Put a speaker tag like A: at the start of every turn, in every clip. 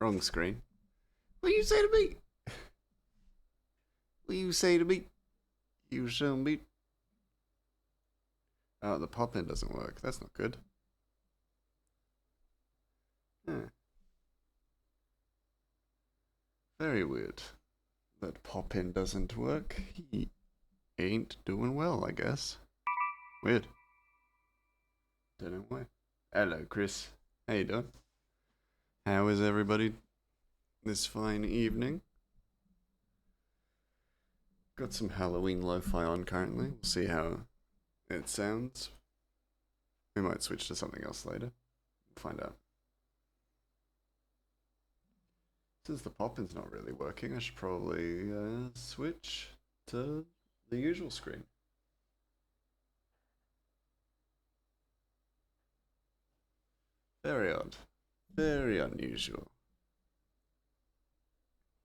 A: Wrong screen. What you say to me? What you say to me? You shall meet. Oh, the pop-in doesn't work. That's not good. Huh. Very weird. That pop-in doesn't work. He ain't doing well, I guess. Weird. Don't know why. Hello, Chris. How you doing? How is everybody this fine evening? Got some Halloween lo-fi on currently. We'll see how it sounds. We might switch to something else later. We'll find out. Since the pop-in's not really working, I should probably switch to the usual screen. Very odd. Very unusual.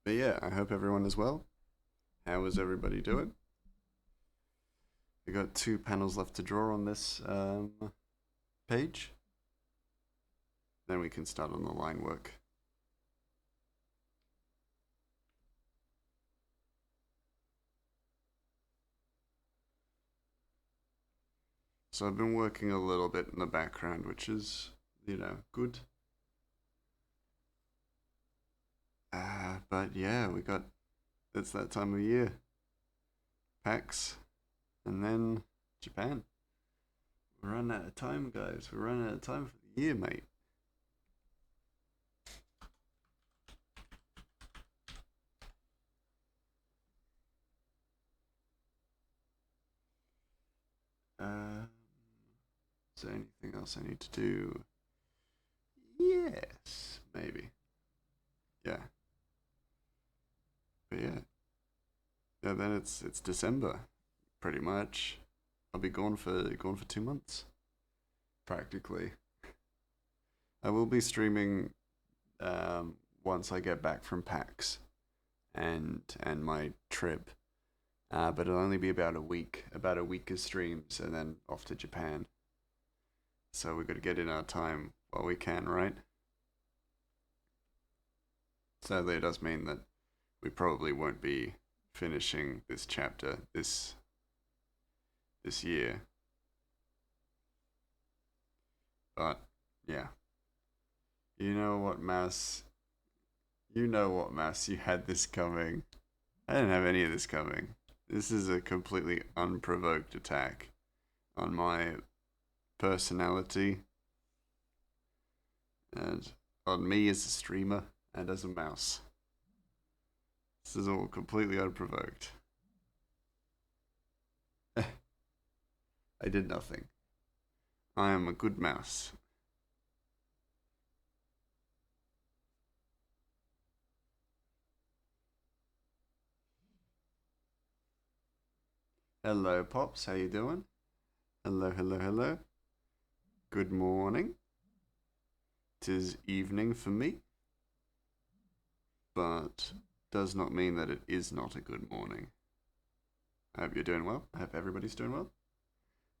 A: But yeah, I hope everyone is well. How is everybody doing? We got 2 panels left to draw on this page. Then we can start on the line work. So I've been working a little bit in the background, which is, good. But yeah, it's that time of year. PAX, and then Japan. We're running out of time, guys. We're running out of time for the year, mate. Is there anything else I need to do? Yes, maybe. Yeah. But yeah. Yeah, then it's December, pretty much. I'll be gone for 2 months, practically. I will be streaming once I get back from PAX and my trip. But it'll only be about a week of streams, and then off to Japan. So we've got to get in our time while we can, right? Sadly, it does mean that we probably won't be finishing this chapter this year. But yeah, you know what, Mouse? You know what, Mouse? You had this coming. I didn't have any of this coming. This is a completely unprovoked attack on my personality and on me as a streamer and as a mouse. This is all completely unprovoked. I did nothing. I am a good mouse. Hello, Pops. How you doing? Hello, hello, hello. Good morning. 'Tis evening for me, but does not mean that it is not a good morning. I hope you're doing well. I hope everybody's doing well.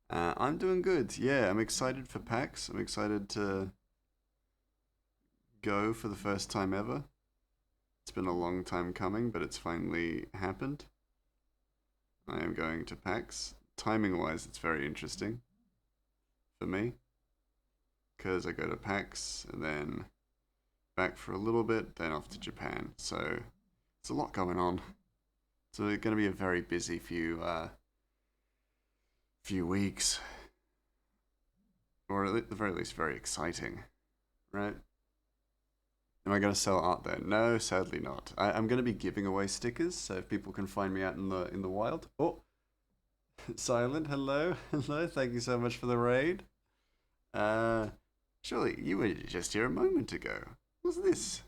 A: I'm doing good. Yeah, I'm excited for PAX. I'm excited to go for the first time ever. It's been a long time coming, but it's finally happened. I am going to PAX. Timing wise, it's very interesting for me because I go to PAX and then back for a little bit, then off to Japan. So it's a lot going on. So it's going to be a very busy few weeks, or at the very least, very exciting, right? Am I going to sell art there? No, sadly not. I'm going to be giving away stickers, so if people can find me out in the wild. Oh, Silent, hello, hello. Thank you so much for the raid. Uh, Surely you were just here a moment ago. What's this?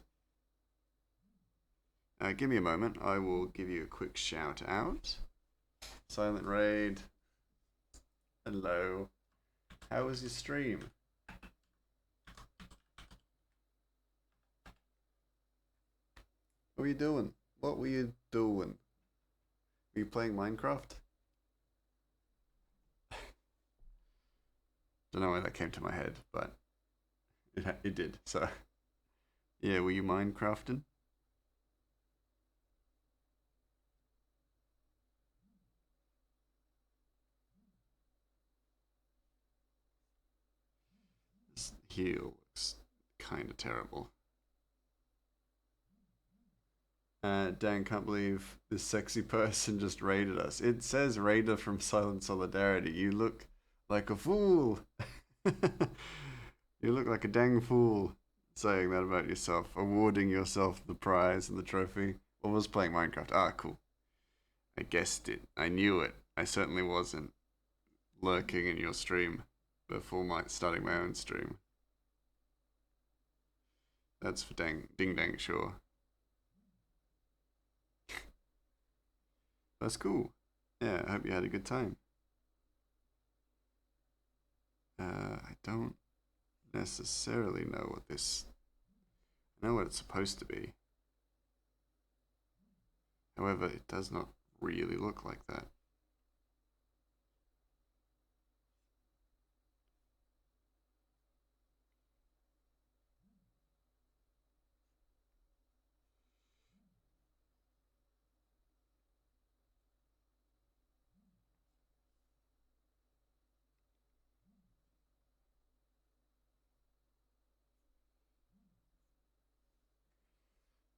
A: Give me a moment. I will give you a quick shout out. Silent raid. Hello. How was your stream? What were you doing? What were you doing? Were you playing Minecraft? Don't know why that came to my head, but it did. So Yeah, were you Minecrafting? This heel looks kind of terrible. Dang, can't believe this sexy person just raided us. It says Raider from Silent Solidarity. You look like a fool. You look like a dang fool saying that about yourself, awarding yourself the prize and the trophy. Or was playing Minecraft. Ah, cool. I guessed it. I knew it. I certainly wasn't lurking in your stream before starting my own stream. That's for ding dang sure. That's cool. Yeah, I hope you had a good time. I don't necessarily know what this. I know what it's supposed to be. However, it does not really look like that.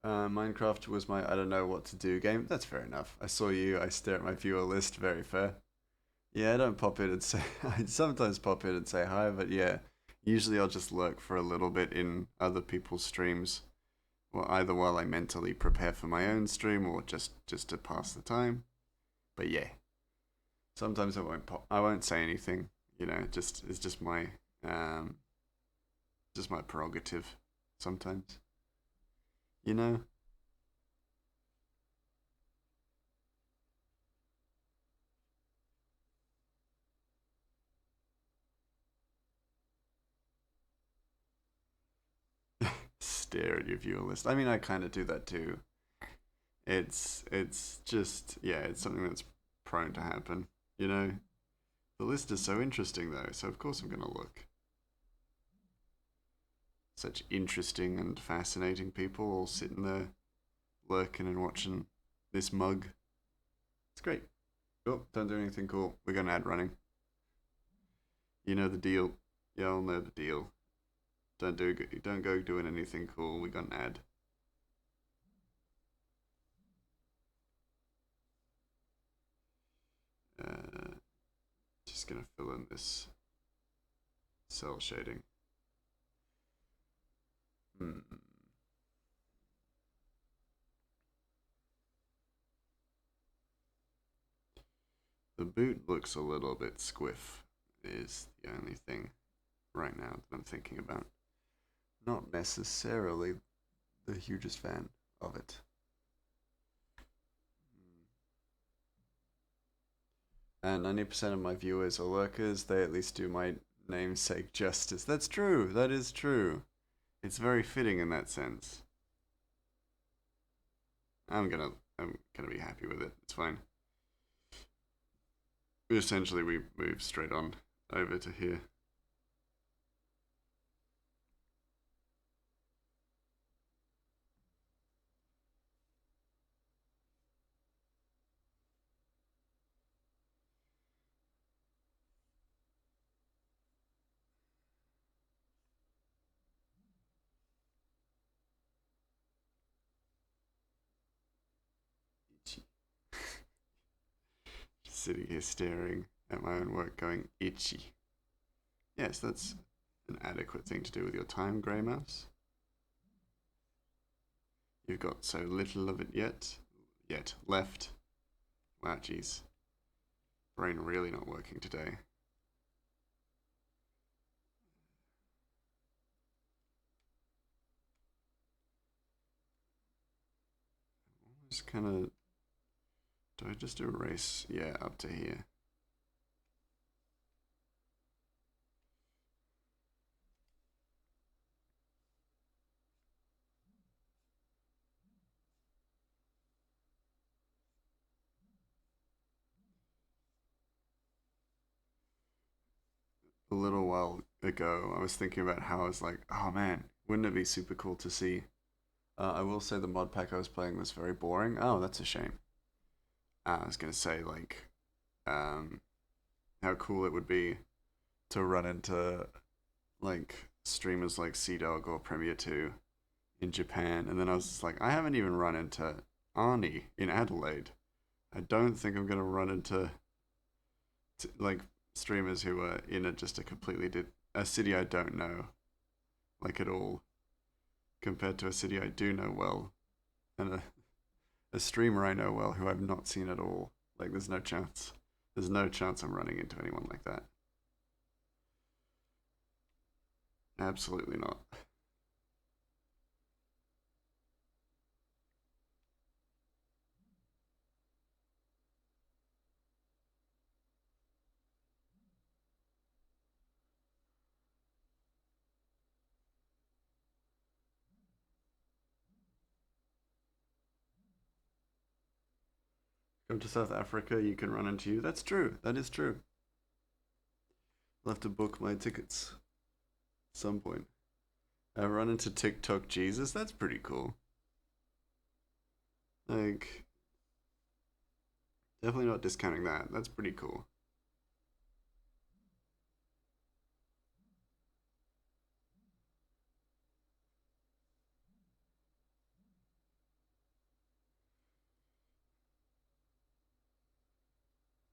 A: Minecraft was my I don't know what to do game. That's fair enough. I saw you. I stare at my viewer list. Very fair. Yeah, I don't pop in and say. I sometimes pop in and say hi, but yeah, usually I'll just lurk for a little bit in other people's streams, or either while I mentally prepare for my own stream, or just to pass the time. But yeah, sometimes I won't pop. I won't say anything. You know, just it's um just my prerogative. Sometimes, you know. Stare at your viewer list. I mean, I kind of do that too. It's just yeah, it's something that's prone to happen. You know, the list is so interesting though, so of course I'm gonna look. Such interesting and fascinating people all sitting there lurking and watching this mug. It's great. Oh, don't do anything cool. We're gonna add running. You know the deal. Y'all know the deal. Don't go doing anything cool. We're gonna add. Uh, just gonna fill in this cell shading. Hmm. The boot looks a little bit squiff, is the only thing right now that I'm thinking about. Not necessarily the hugest fan of it. And 90% of my viewers are lurkers. They at least do my namesake justice. That's true. That is true. It's very fitting in that sense. I'm gonna I'm gonna be happy with it. It's fine. Essentially, we move straight on over to here. Sitting here staring at my own work, going itchy. Yes, that's an adequate thing to do with your time, Grey Mouse. You've got so little of it yet left. Wow, jeez. Brain really not working today. Just kind of. Do I just erase? Yeah, up to here. A little while ago, I was thinking about how I was like, oh man, Wouldn't it be super cool to see? I will say the mod pack I was playing was very boring. Oh, that's a shame. I was gonna say like, um, how cool it would be to run into like streamers like Dog or Premier Two in Japan, and then I was just like, I haven't even run into Arnie in Adelaide. I don't think I'm gonna run into like streamers who are in just a completely a city I don't know like at all compared to a city I do know well and a streamer I know well who I've not seen at all. Like there's no chance. There's no chance I'm running into anyone like that. Absolutely not. Come to South Africa, you can run into you. That's true. That is true. I'll have to book my tickets at some point. I run into TikTok Jesus. That's pretty cool. Like, definitely not discounting that. That's pretty cool.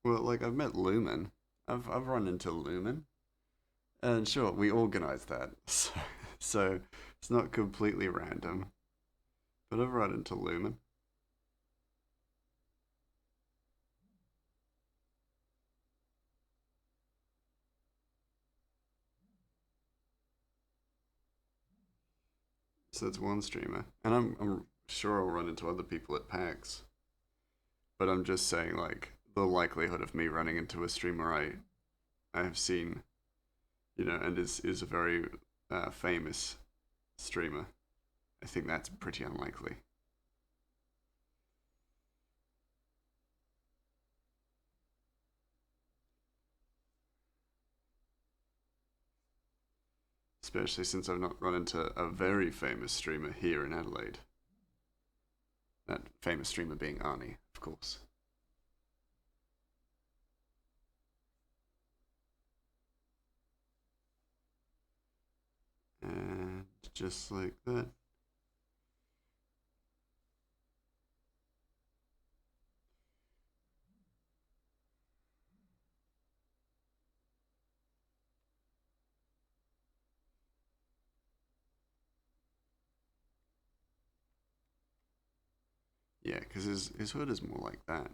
A: Well, like I've met Lumen. I've run into Lumen, and sure, we organized that, so it's not completely random. But I've run into Lumen. So that's one streamer, and I'm sure I'll run into other people at PAX. But I'm just saying, like the likelihood of me running into a streamer I have seen, and is a very famous streamer. I think that's pretty unlikely. Especially since I've not run into a very famous streamer here in Adelaide. That famous streamer being Arnie, of course. And just like that. Yeah, because his hood is more like that.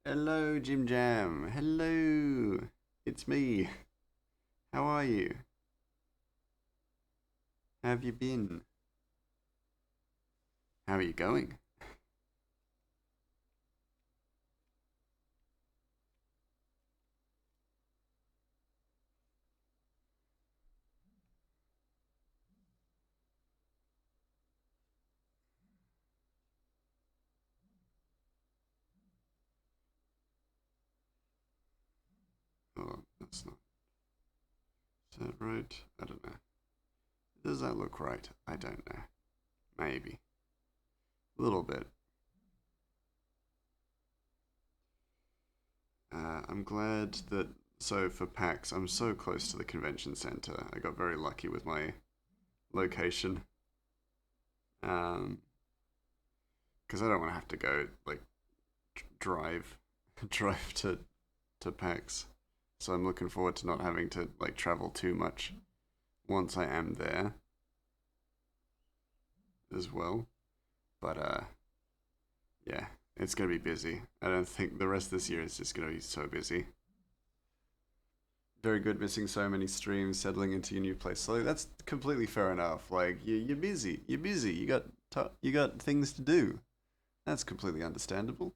A: Hello, Jim Jam. Hello. It's me. How are you? How have you been? How are you going? Oh, that's not. Is that right? I don't know. Does that look right? I don't know. Maybe. A little bit. I'm glad that. So for PAX, I'm so close to the convention center. I got very lucky with my location. Um, because I don't want to have to go like drive, drive to PAX. So I'm looking forward to not having to like travel too much once I am there as well. But yeah, it's gonna be busy. I don't think the rest of this year is just gonna be so busy. Very good missing so many streams, settling into your new place. So that's completely fair enough. Like you're busy. You're busy. You got things to do. That's completely understandable.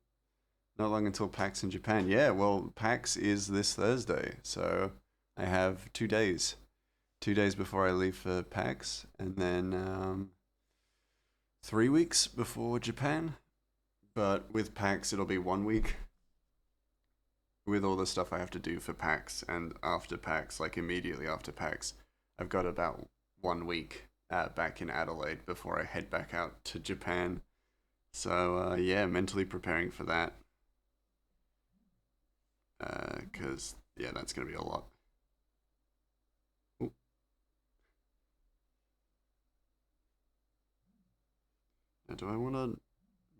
A: Not long until PAX in Japan. Yeah, well, PAX is this Thursday, so I have 2 days. 2 days before I leave for PAX, and then 3 weeks before Japan. But with PAX, it'll be 1 week. with all the stuff I have to do for PAX and after PAX, like immediately after PAX, I've got about 1 week back in Adelaide before I head back out to Japan. So yeah, mentally preparing for that because yeah, that's gonna be a lot. Ooh, now do I want to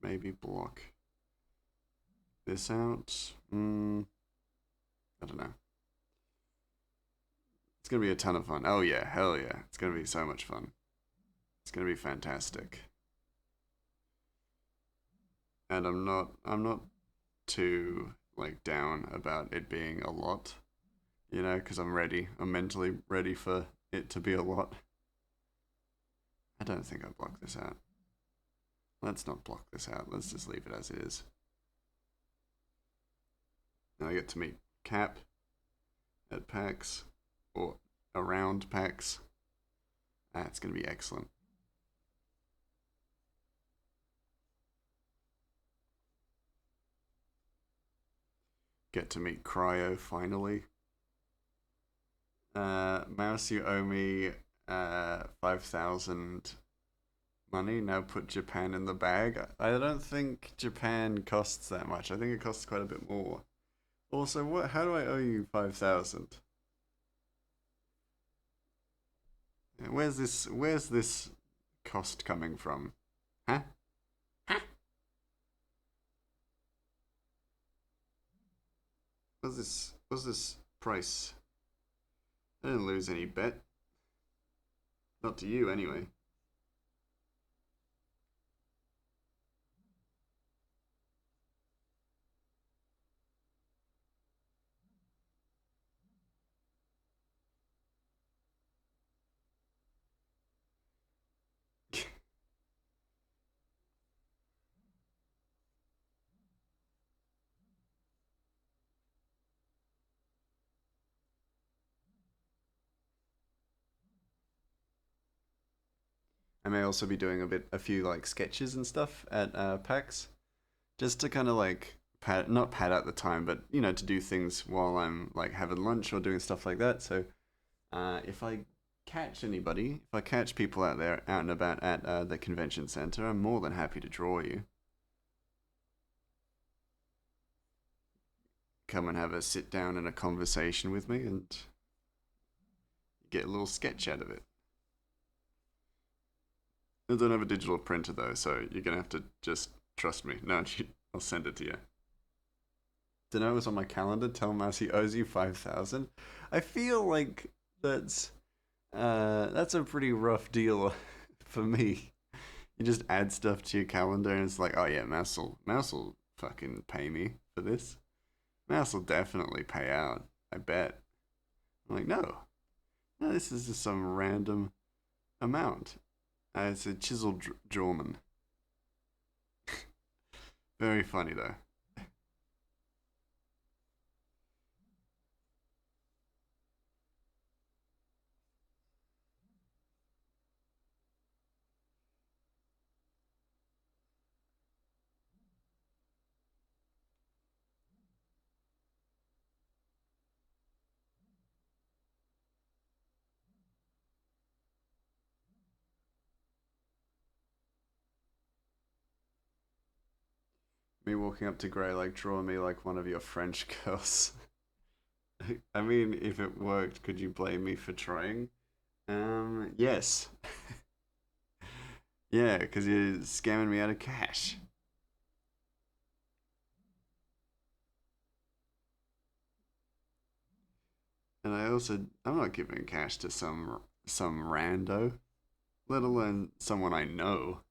A: maybe block this out? I don't know. It's gonna be a ton of fun. Oh yeah, hell yeah! It's gonna be so much fun. It's gonna be fantastic. And I'm not too like down about it being a lot, because I'm ready. I'm mentally ready for it to be a lot. I don't think I blocked this out. Let's not block this out. Let's just leave it as it is. And I get to meet Cap at PAX or around PAX. It's gonna be excellent. Get to meet Cryo finally. Mouse, you owe me 5,000 money. Now put Japan in the bag. I don't think Japan costs that much. I think it costs quite a bit more. Also, what? How do I owe you 5,000? Where's this cost coming from? Huh? Huh? What's this price? I didn't lose any bet. Not to you, anyway. I may also be doing a few like sketches and stuff at PAX, just to kind of like not pad out the time, but to do things while I'm like having lunch or doing stuff like that. So if I catch anybody, if I catch people out there out and about at the convention center, I'm more than happy to draw you. Come and have a sit down and a conversation with me and get a little sketch out of it. I don't have a digital printer though, so you're gonna have to just trust me. No, I'll send it to you. Didn't know it was on my calendar. Tell Mouse he owes you 5,000. I feel like that's that's a pretty rough deal for me. You just add stuff to your calendar and it's like, oh yeah, Mouse will fucking pay me for this. Mouse will definitely pay out. I bet. I'm like, no, no, this is just some random amount. It's a chiseled drawman. Very funny though. Me walking up to Gray like, draw me like one of your French girls. I mean, if it worked, could you blame me for trying? Yes. Yeah, because you're scamming me out of cash. And I'm not giving cash to some rando, let alone someone I know,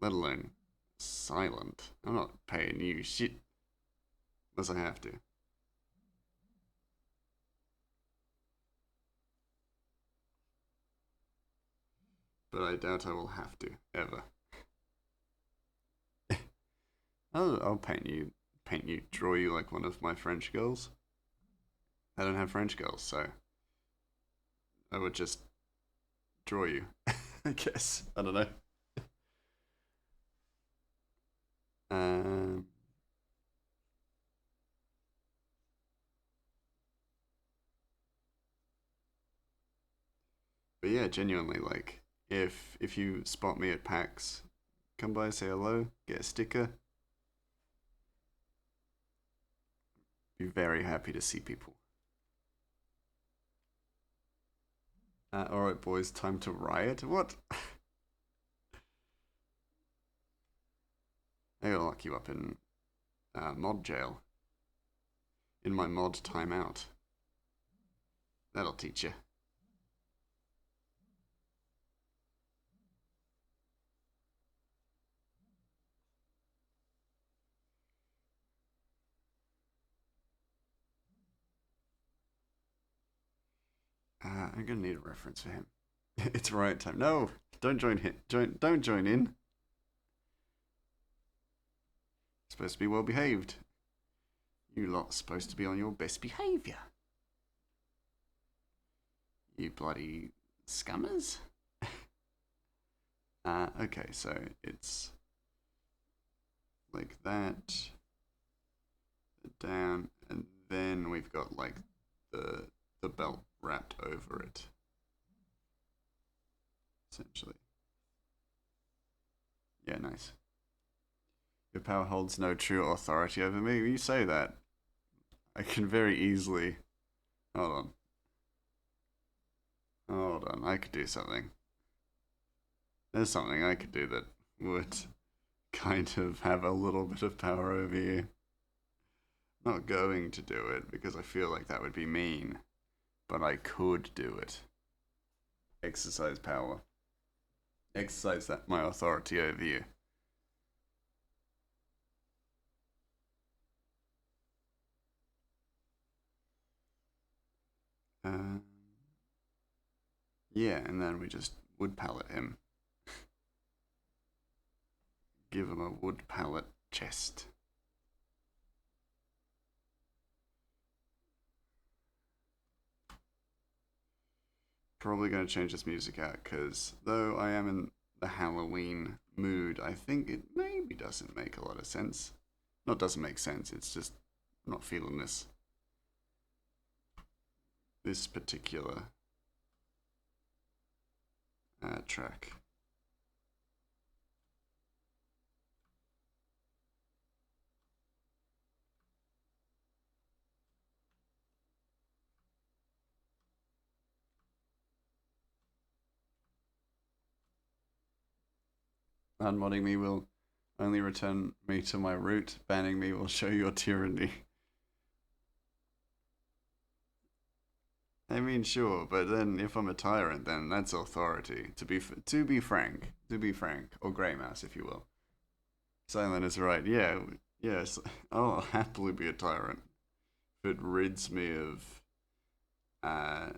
A: let alone silent. I'm not paying you shit unless I have to. But I doubt I will have to ever. I'll paint you, draw you like one of my French girls. I don't have French girls, so I would just draw you. I guess. I don't know. Um, But yeah, genuinely, like, if you spot me at PAX, come by, say hello, get a sticker. Be very happy to see people. Alright, boys, time to riot. What? I gotta lock you up in mod jail. In my mod timeout. That'll teach you. I'm gonna need a reference for him. It's riot time. No, don't join him. Don't join in. Supposed to be well behaved. You lot's supposed to be on your best behaviour. You bloody scummers. Okay, so it's like that, down, and then we've got like the belt wrapped over it, essentially. Yeah, nice. Your power holds no true authority over me. You say that. I can very easily. Hold on. Hold on. I could do something. There's something I could do that would kind of have a little bit of power over you. Not going to do it because I feel like that would be mean, but I could do it. Exercise power. Exercise that my authority over you. Uh, yeah, and then we just wood pallet him. Give him a wood pallet chest. Probably going to change this music out because though I am in the Halloween mood, I think it maybe doesn't make a lot of sense. Not doesn't make sense. It's just I'm not feeling this particular track. Unmodding me will only return me to my root. Banning me will show your tyranny. I mean, sure, but then if I'm a tyrant, then that's authority. To be frank, or Grey Mouse, if you will. Silent is right. Yeah, yes, I'll happily be a tyrant if it rids me of uh,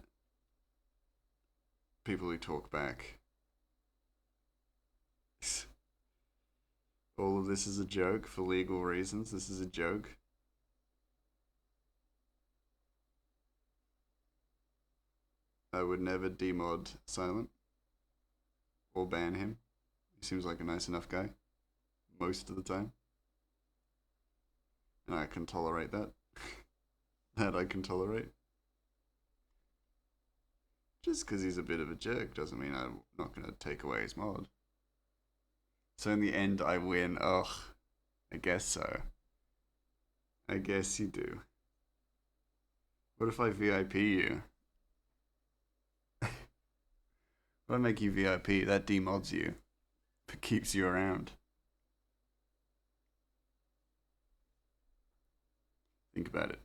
A: people who talk back. All of this is a joke for legal reasons. This is a joke. I would never demod Silent or ban him. He seems like a nice enough guy most of the time. And I can tolerate that. That I can tolerate. Just because he's a bit of a jerk doesn't mean I'm not going to take away his mod. So in the end, I win. Ugh. I guess so. I guess you do. What if I VIP you? If I make you VIP, that demods you. But keeps you around. Think about it.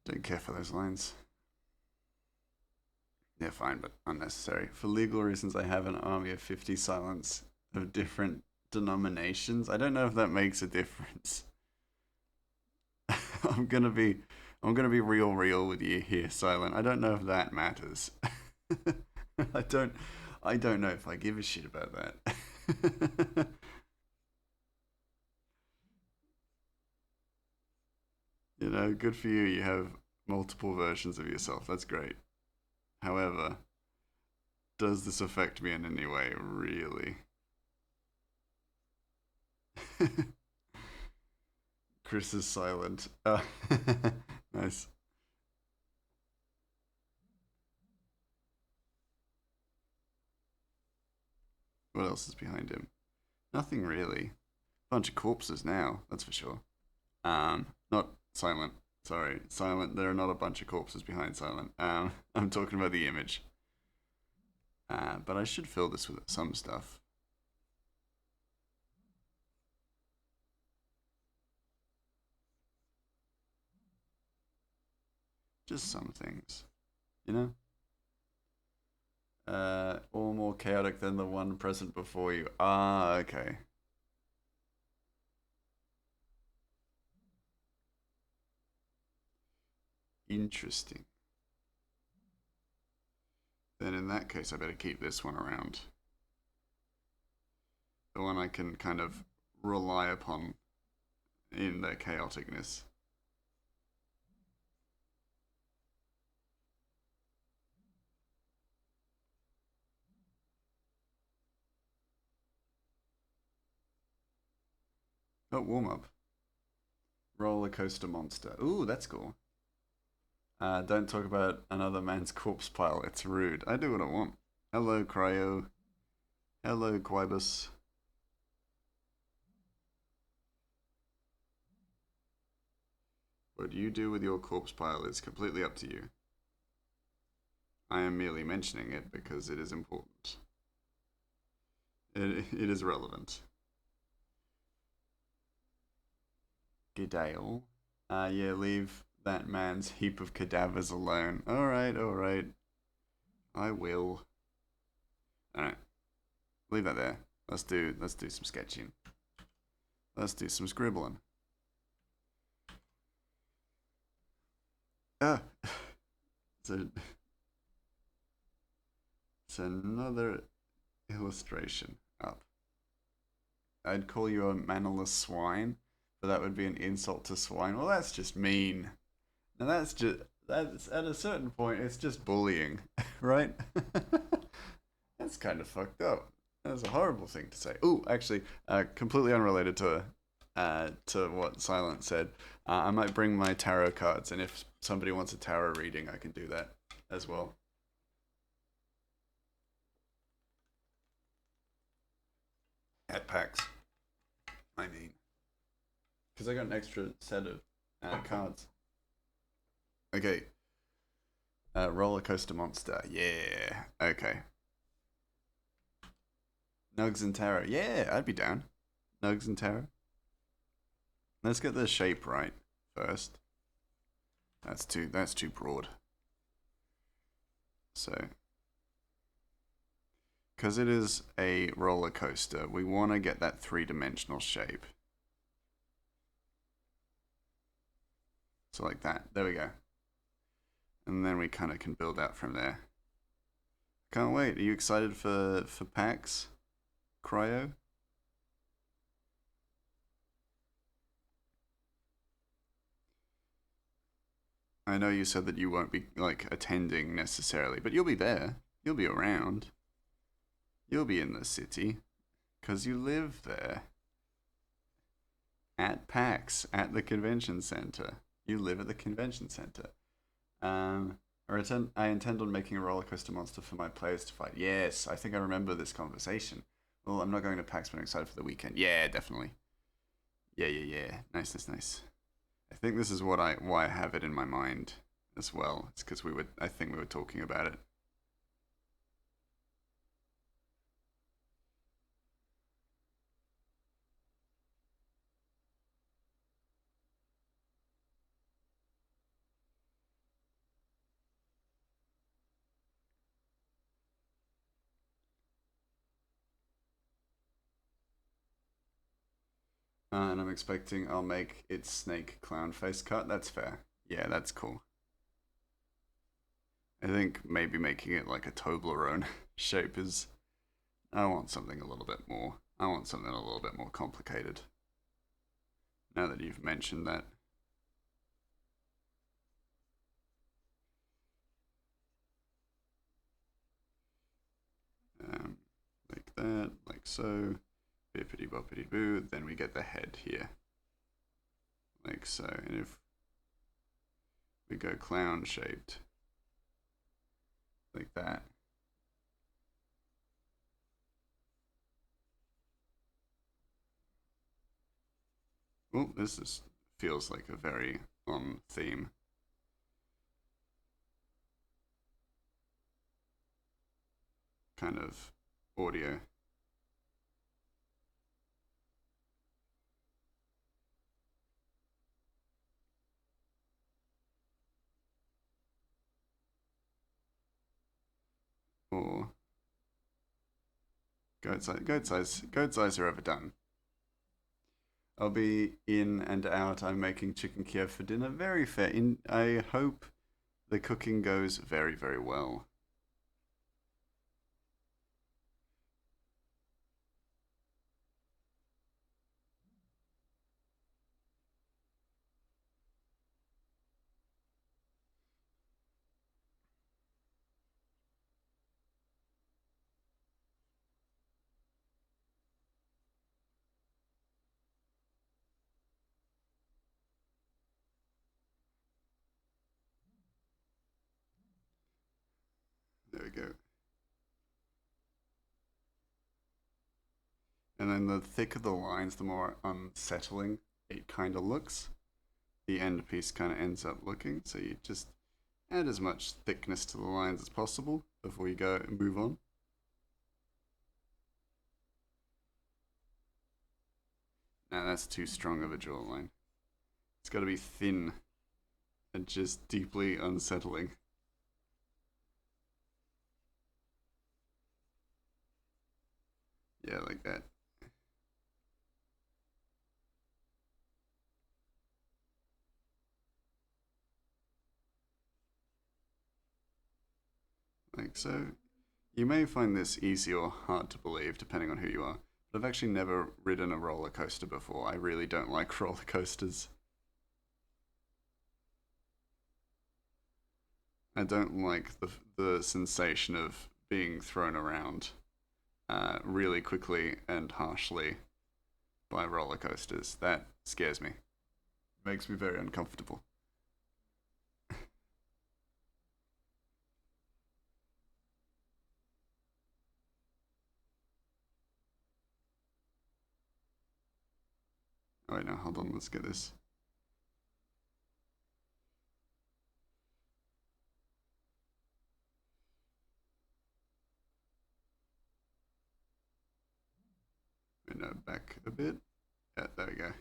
A: Don't care for those lines. They're fine, but unnecessary. For legal reasons, I have an army of 50 silents of different denominations. I don't know if that makes a difference. I'm gonna be I'm gonna be real with you here, Silent. I don't know if that matters. I don't I don't know if I give a shit about that. You know, good for you. You have Multiple versions of yourself. That's great. However, does this affect me in any way? Really? Chris is silent. Nice. What else is behind him? Nothing really. Bunch of corpses now, that's for sure. Not silent. Sorry, silent. There are not a bunch of corpses behind silent. I'm talking about the image. But I should fill this with some stuff. Just some things, you know. All more chaotic than the one present before you. Ah, okay. Interesting. Then in that case, I better keep this one around. The one I can kind of rely upon in their chaoticness. Oh, warm up. Roller coaster monster. Ooh, that's cool. Don't talk about another man's corpse pile. It's rude. I do what I want. Hello, Cryo. Hello, Quibus. What you do with your corpse pile is completely up to you. I am merely mentioning it because it is important. It is relevant. Gidale. Yeah, leave that man's heap of cadavers alone. Alright, alright. I will. Alright. Leave that there. Let's do some sketching. Let's do some scribbling. Ah, so it's another illustration up. I'd call you a mannerless swine, but that would be an insult to swine. Well, that's just mean. And that's at a certain point, it's just bullying, right? That's kind of fucked up. That's a horrible thing to say. Ooh, actually, completely unrelated to what Silent said. I might bring my tarot cards, and if somebody wants a tarot reading, I can do that as well. At PAX, I mean, because I got an extra set of cards. Okay, roller coaster monster. Yeah. Okay. Nugs and tarot. Yeah, I'd be down. Nugs and tarot. Let's get the shape right first. That's too broad. So, because it is a roller coaster, we want to get that three-dimensional shape. So like that. There we go. And then we kind of can build out from there. Can't wait. Are you excited for PAX? Cryo? I know you said that you won't be like attending necessarily, but you'll be there. You'll be around. You'll be in the city because you live there. At PAX, at the convention center. You live at the convention center. Um, I intend on making a roller coaster monster for my players to fight. Yes, I think I remember this conversation. Well, I'm not going to PAX, but I'm excited for the weekend. Yeah, definitely. Yeah, yeah, yeah. Nice, nice, nice. I think this is why I have it in my mind as well. It's because I think we were talking about it. And I'm expecting I'll make its snake clown face cut. That's fair. Yeah, that's cool. I think maybe making it like a Toblerone shape is. I want something a little bit more. I want something a little bit more complicated. Now that you've mentioned that. that, like so. Bippity boppity boo. Then we get the head here, like so. And if we go clown shaped, like that. Well, feels like a very on theme. Kind of audio. Or goat's eyes are overdone. I'll be in and out. I'm making chicken Kiev for dinner. Very fair. I hope the cooking goes very, very well. There we go. And then the thicker the lines, the more unsettling it kind of looks. The end piece kind of ends up looking. So you just add as much thickness to the lines as possible before you go and move on. Now that's too strong of a jawline. It's got to be thin and just deeply unsettling. Yeah, like that. Like so. You may find this easy or hard to believe depending on who you are, but I've actually never ridden a roller coaster before. I really don't like roller coasters. I don't like the sensation of being thrown around really quickly and harshly by roller coasters. That scares me. Makes me very uncomfortable. All right, now hold on. Let's get this. No, back a bit. Yeah, there we go.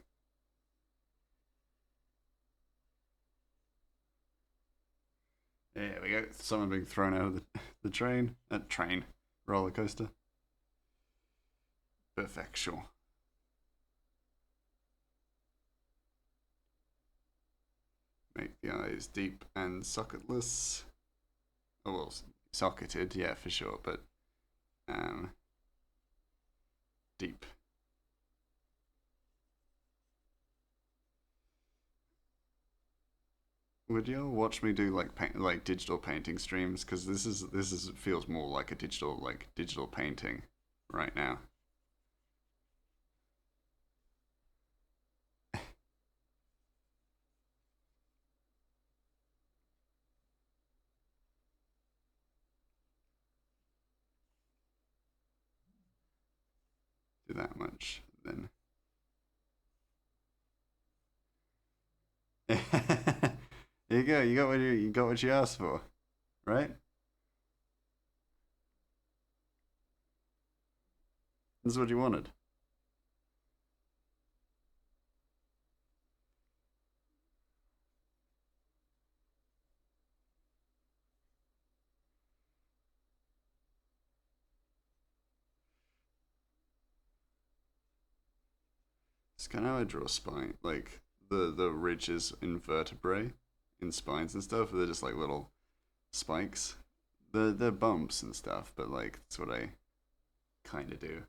A: There we go. Someone being thrown out of the train. Train. Roller coaster. Perfection. Make the eyes deep and socketless. Oh, well, socketed, yeah, for sure, but um, deep. Would you watch me do like digital painting streams? Because this is feels more like a digital painting right now. Do that much, then. There you go. You got what you asked for, right? This is what you wanted. It's kind of how I draw spine, like the ridges in vertebrae, in spines and stuff. They're just like little spikes. They're bumps and stuff, but like that's what I kind of do.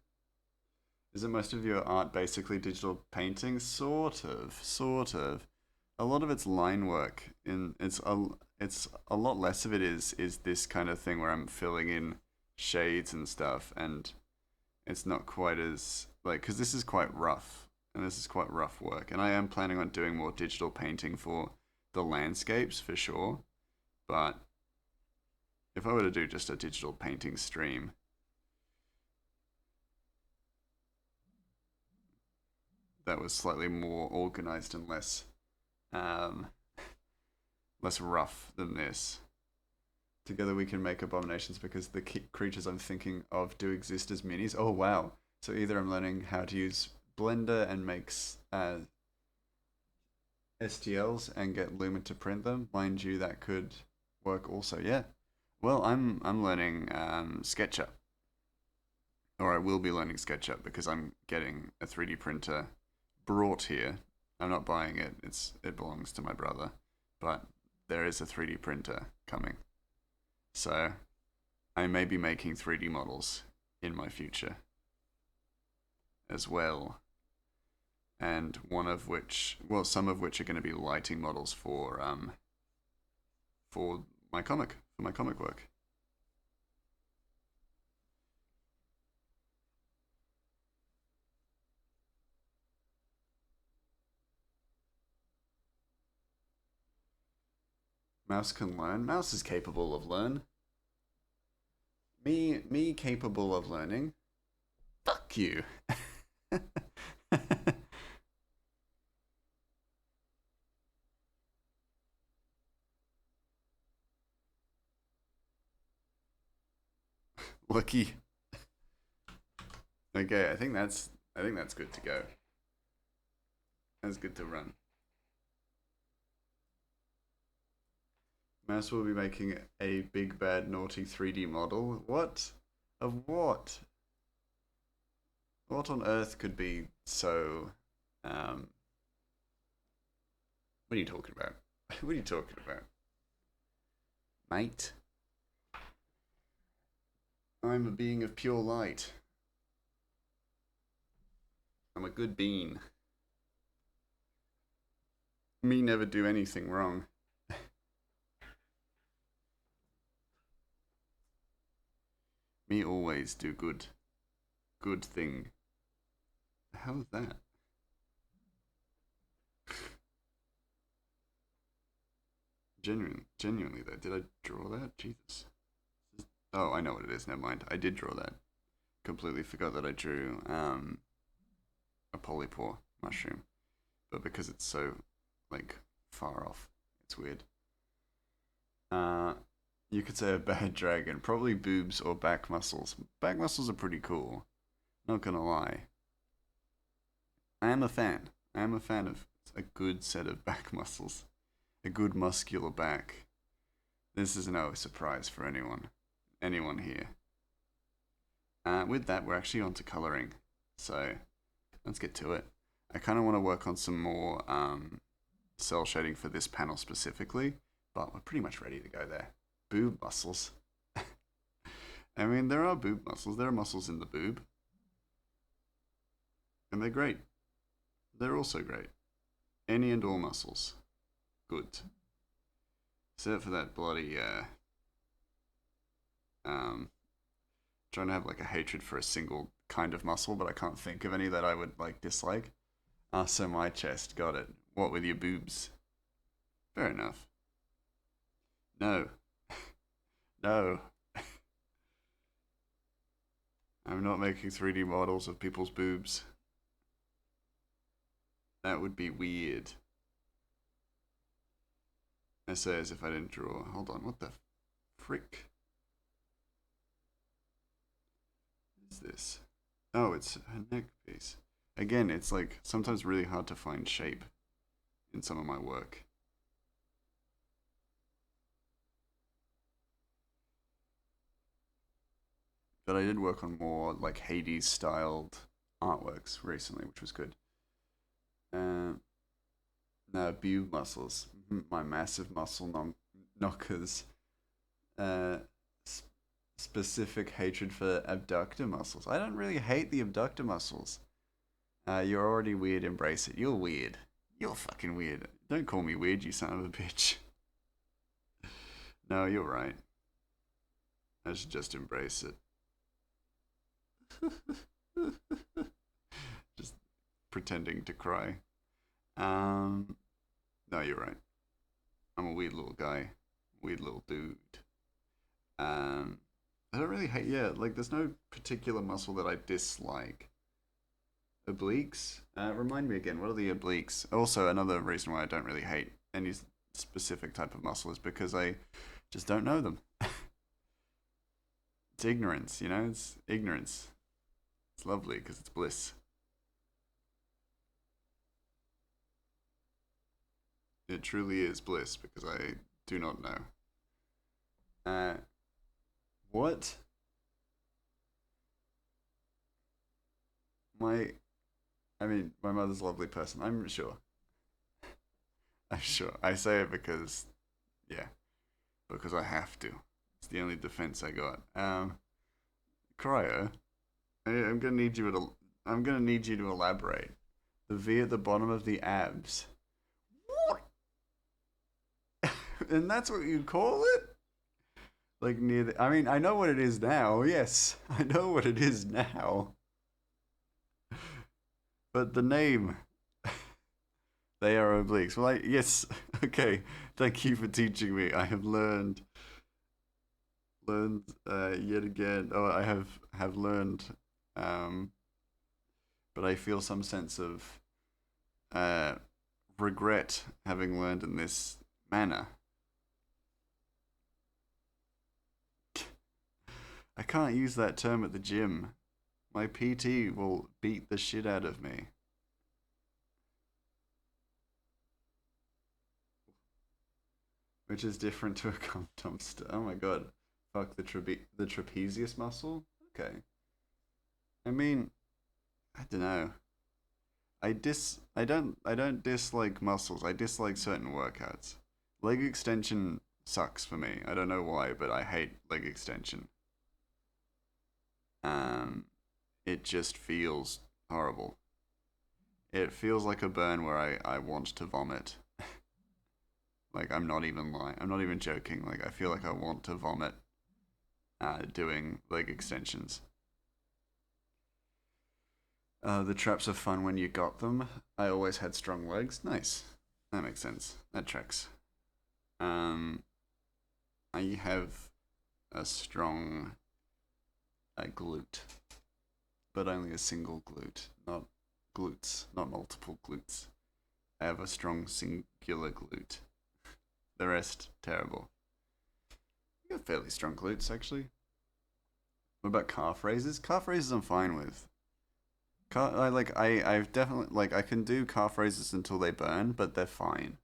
A: Is it most of your art basically digital painting? Sort of, sort of. A lot of it's line work. It's a lot less of it is this kind of thing where I'm filling in shades and stuff, and It's not quite as like because this is quite rough and this is quite rough work, and I am planning on doing more digital painting for the landscapes for sure. But if I were to do just a digital painting stream, that was slightly more organized and um, less rough than this. Together we can make abominations because the creatures I'm thinking of do exist as minis. Oh wow! So either I'm learning how to use Blender and makes STLs and get Lumen to print them. Mind you, that could work also. Yeah. Well, I'm learning SketchUp, or I will be learning SketchUp because I'm getting a 3D printer brought here. I'm not buying it. It belongs to my brother, but there is a 3D printer coming. So I may be making 3D models in my future as well. And one of which, well, some of which are going to be lighting models for for my comic work. Mouse can learn. Mouse is capable of learn. Me capable of learning. Fuck you. Lucky. Okay, I think that's good to go. That's good to run. Mouse will be making a big bad naughty 3D model. What? Of what? What on earth could be so what are you talking about? What are you talking about? Mate? I'm a being of pure light. I'm a good bean. Me never do anything wrong. Me always do good. Good thing. How is that? Genuinely though, did I draw that? Jesus. Oh, I know what it is. Never mind. I did draw that. Completely forgot that I drew a polypore mushroom, but because it's so like far off, it's weird. Uh, you could say a bad dragon, probably boobs or back muscles. Back muscles are pretty cool. Not gonna lie. I am a fan. I am a fan of a good set of back muscles, a good muscular back. This is no surprise for anyone here. With that, we're actually on to coloring, so let's get to it. I kind of want to work on some more cell shading for this panel specifically, but we're pretty much ready to go there. Boob muscles. I mean, there are boob muscles. There are muscles in the boob, and they're great. They're also great. Any and all muscles. Good. Except for that bloody, um, trying to have like a hatred for a single kind of muscle, but I can't think of any that I would like dislike. Ah, so my chest, got it. What with your boobs? Fair enough. No. No. I'm not making 3D models of people's boobs. That would be weird. I say as if I didn't draw. Hold on, what the frick is this? Oh, it's a neck piece. Again, it's like sometimes really hard to find shape in some of my work. But I did work on more like Hades styled artworks recently, which was good. Um, no, boob muscles. My massive muscle knockers. Uh, specific hatred for abductor muscles. I don't really hate the abductor muscles. You're already weird, embrace it. You're weird. You're fucking weird. Don't call me weird, you son of a bitch. No, you're right. I should just embrace it. Just pretending to cry. Um, no, you're right. I'm a weird little guy, weird little dude. Um, I don't really hate. Yeah, like there's no particular muscle that I dislike. Obliques. Remind me again. What are the obliques? Also, another reason why I don't really hate any specific type of muscle is because I just don't know them. It's ignorance, you know. It's ignorance. It's lovely because it's bliss. It truly is bliss because I do not know. Uh, what? My, I mean, my mother's a lovely person. I'm sure. I'm sure. I say it because, yeah, because I have to. It's the only defense I got. Cryo, I'm gonna need you to. I'm gonna need you to elaborate. The V at the bottom of the abs. What? And that's what you call it? Like near the. I mean, I know what it is now. Yes, I know what it is now. But the name. They are obliques. Well, yes. Okay. Thank you for teaching me. I have learned yet again. Oh, I have learned. Um, but I feel some sense of uh, regret having learned in this manner. I can't use that term at the gym. My PT will beat the shit out of me. Which is different to a cum dumpster. Oh my god. Fuck the trapezius muscle? Okay. I mean, I don't know. I don't dislike muscles. I dislike certain workouts. Leg extension sucks for me. I don't know why, but I hate leg extension. Um it just feels horrible. It feels like a burn where I want to vomit. Like I'm not even lying. I'm not even joking. Like I feel like I want to vomit doing leg extensions. The traps are fun when you got them. I always had strong legs. Nice. That makes sense. That tracks. Um, I have a strong glute, but only a single glute, not glutes, not multiple glutes. I have a strong singular glute. The rest, terrible. You have fairly strong glutes, actually. What about calf raises? Calf raises I'm fine with. I've definitely like I can do calf raises until they burn, but they're fine.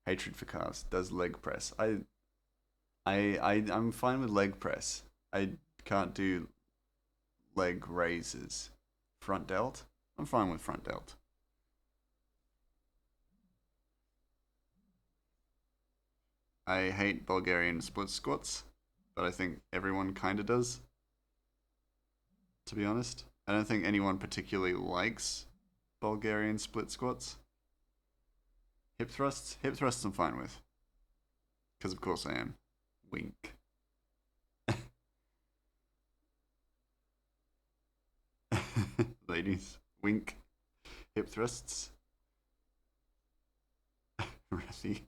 A: Hatred for calves does leg press. I'm fine with leg press. I can't do leg raises. Front delt? I'm fine with front delt. I hate Bulgarian split squats, but I think everyone kind of does, to be honest. I don't think anyone particularly likes Bulgarian split squats. Hip thrusts I'm fine with, because of course I am. Wink. Ladies, wink. Hip thrusts. Really?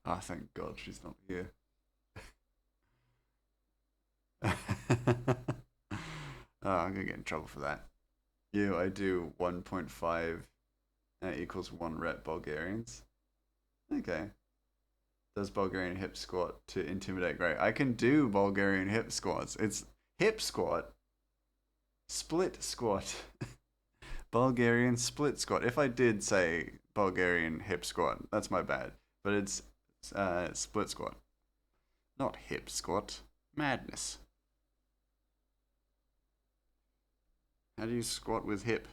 A: Ah, oh, thank God she's not here. Oh, I'm gonna get in trouble for that. Yeah, I do 1.5 equals 1 rep Bulgarians. Okay. Does Bulgarian hip squat to intimidate great. I can do Bulgarian hip squats. It's hip squat, split squat, Bulgarian split squat. If I did say Bulgarian hip squat, that's my bad. But it's split squat, not hip squat. Madness. How do you squat with hip?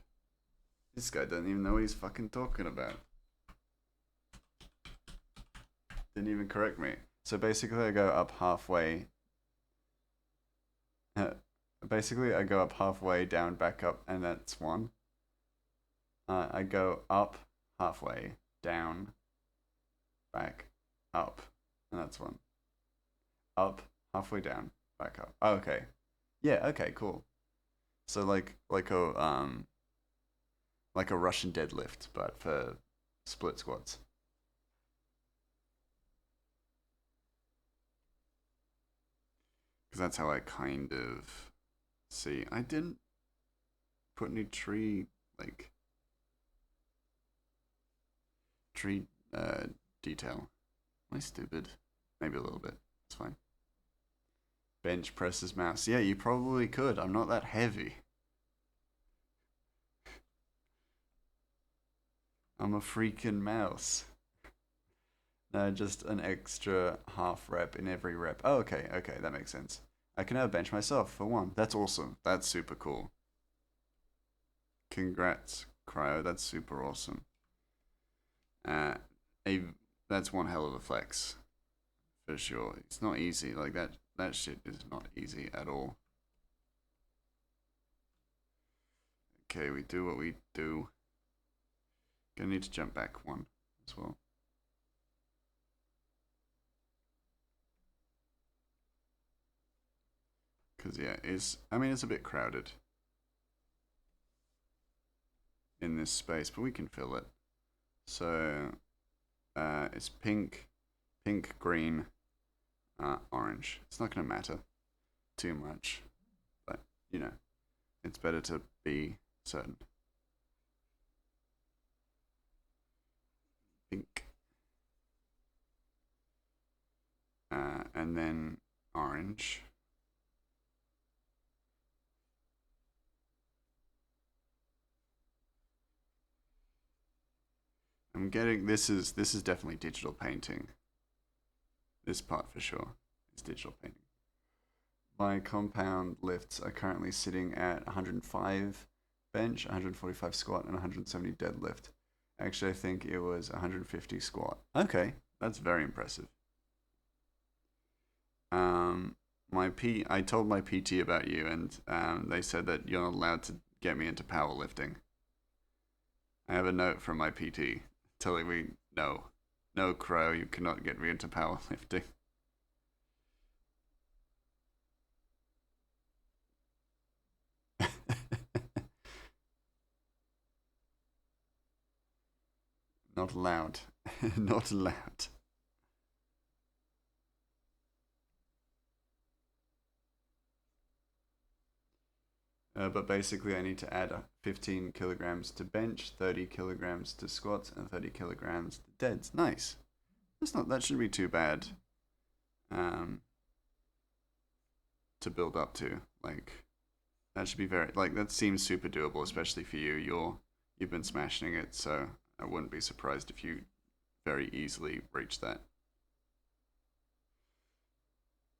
A: This guy doesn't even know what he's fucking talking about. Didn't even correct me. So basically, I go up halfway. Basically, I go up halfway, down, back up, and that's one. I go up halfway, down, back, up, and that's one. Up, halfway down, back up. Oh, okay. Yeah, okay, cool. So like a Russian deadlift, but for split squats. Because that's how I kind of see. I didn't put any like tree detail. Am I stupid? Maybe a little bit. It's fine. Bench presses mouse. Yeah, you probably could. I'm not that heavy. I'm a freaking mouse. No, just an extra half rep in every rep. Oh, okay, okay, that makes sense. I can have bench myself for one. That's awesome. That's super cool. Congrats, Cryo. That's super awesome. Uh, a that's one hell of a flex for sure. It's not easy. Like that shit is not easy at all. Okay, we do what we do. Gonna need to jump back one as well. Cause yeah, I mean it's a bit crowded in this space, but we can fill it. So it's pink, green, orange. It's not gonna matter too much, but you know, it's better to be certain. Pink, and then orange. I'm getting this is definitely digital painting. This part for sure is digital painting. My compound lifts are currently sitting at 105 bench, 145 squat, and 170 deadlift. Actually, I think it was 150 squat. Okay, that's very impressive. Um, I told my PT about you, and they said that you're not allowed to get me into powerlifting. I have a note from my PT telling me no, no crow, you cannot get me into powerlifting. Not allowed. Not allowed. But basically, I need to add 15 kilograms to bench, 30 kilograms to squats, and 30 kilograms to deads. Nice. That shouldn't be too bad um, to build up to. Like that should be that seems super doable, especially for you. You've been smashing it, so I wouldn't be surprised if you very easily reach that.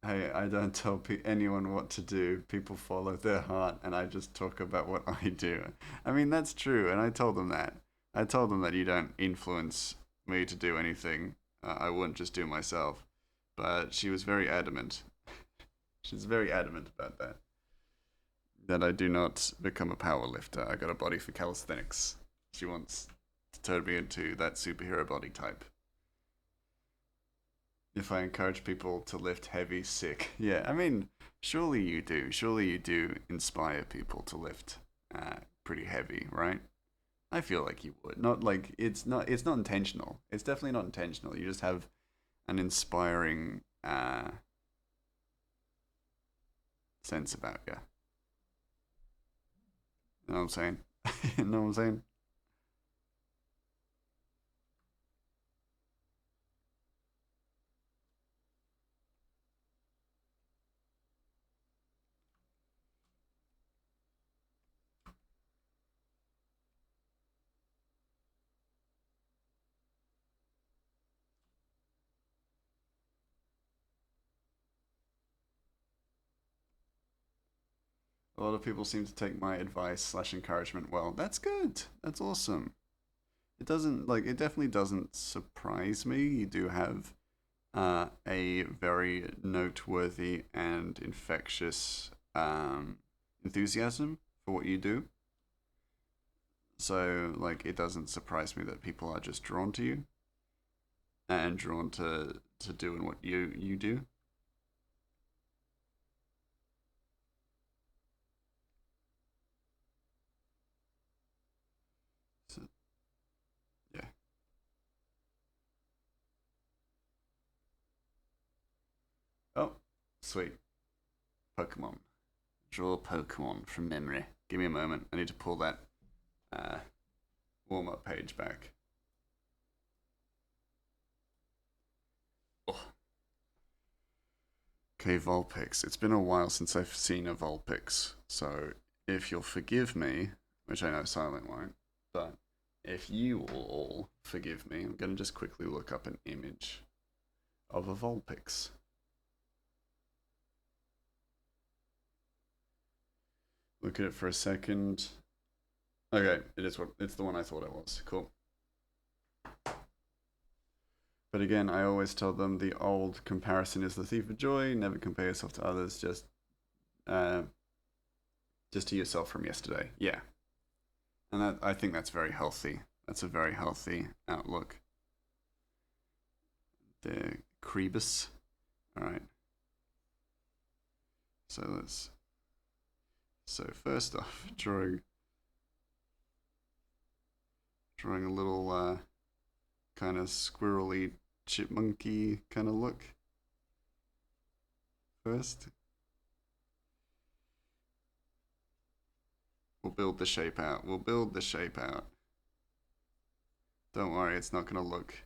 A: Hey, I don't tell anyone what to do. People follow their heart, and I just talk about what I do. I mean, that's true, and I told them that. I told them that you don't influence me to do anything. I wouldn't just do myself. But she was very adamant. She's very adamant about that. That I do not become a power lifter. I got a body for calisthenics. She wants to turn me into that superhero body type. If I encourage people to lift heavy, sick. Yeah, I mean, surely you do. Surely you do inspire people to lift pretty heavy, right? I feel like you would. Not like it's not intentional. It's definitely not intentional. You just have an inspiring sense about you. You know what I'm saying? You know what I'm saying? A lot of people seem to take my advice slash encouragement well. That's good. That's awesome. It definitely doesn't surprise me. You do have a very noteworthy and infectious enthusiasm for what you do. So, like, it doesn't surprise me that people are just drawn to you and drawn to doing what you do. sweet. Pokemon. Draw Pokemon from memory. Give me a moment. I need to pull that warm-up page back. Oh. Okay, Vulpix. It's been a while since I've seen a Vulpix, so if you'll forgive me, which I know Silent won't, but if you will all forgive me, I'm going to just quickly look up an image of a Vulpix. Look at it for a second. Okay, it's the one I thought it was. Cool. But again, I always tell them the old comparison is the thief of joy. Never compare yourself to others. Just to yourself from yesterday. Yeah, and I think that's very healthy. That's a very healthy outlook. The Crebus. All right. So first off, drawing a little kind of squirrely, chipmunky kind of look. First, we'll build the shape out. Don't worry, it's not gonna look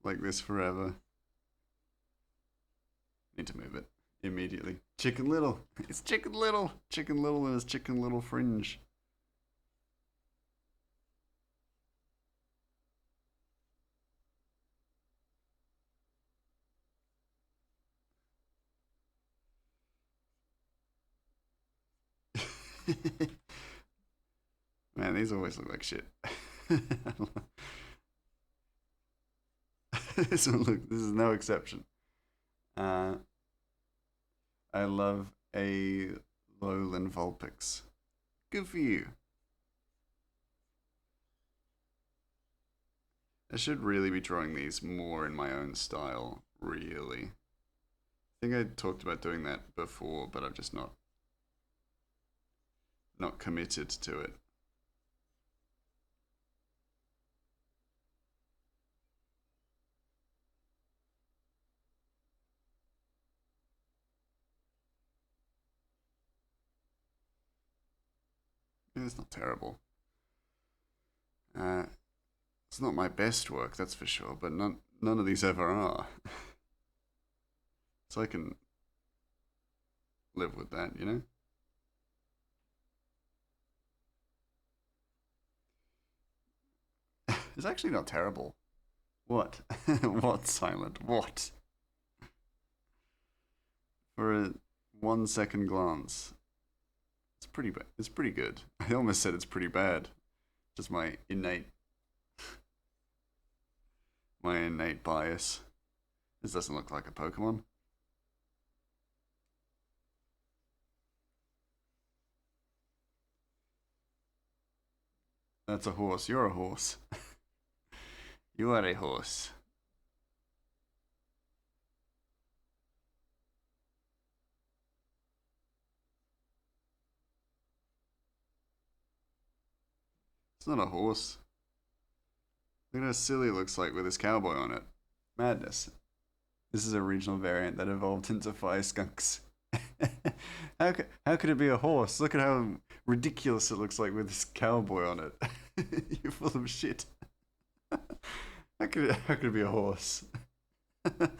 A: like this forever. Need to move it immediately. Chicken Little. It's Chicken Little. Chicken Little and his Chicken Little fringe. Man, these always look like shit. This is no exception. I love a lowland Vulpix. Good for you. I should really be drawing these more in my own style, really. I think I talked about doing that before, but I've just not committed to it. It's not terrible. It's not my best work, that's for sure, but none of these ever are. So I can live with that, you know? It's actually not terrible. What? What, Silent? What? For a 1 second glance, it's pretty good. I almost said it's pretty bad. Just my innate bias. This doesn't look like a Pokemon. That's a horse. You're a horse. You are a horse. It's not a horse. Look at how silly it looks like with this cowboy on it. Madness. This is a regional variant that evolved into fire skunks. How could it be a horse? Look at how ridiculous it looks like with this cowboy on it. You're full of shit. How could it be a horse? It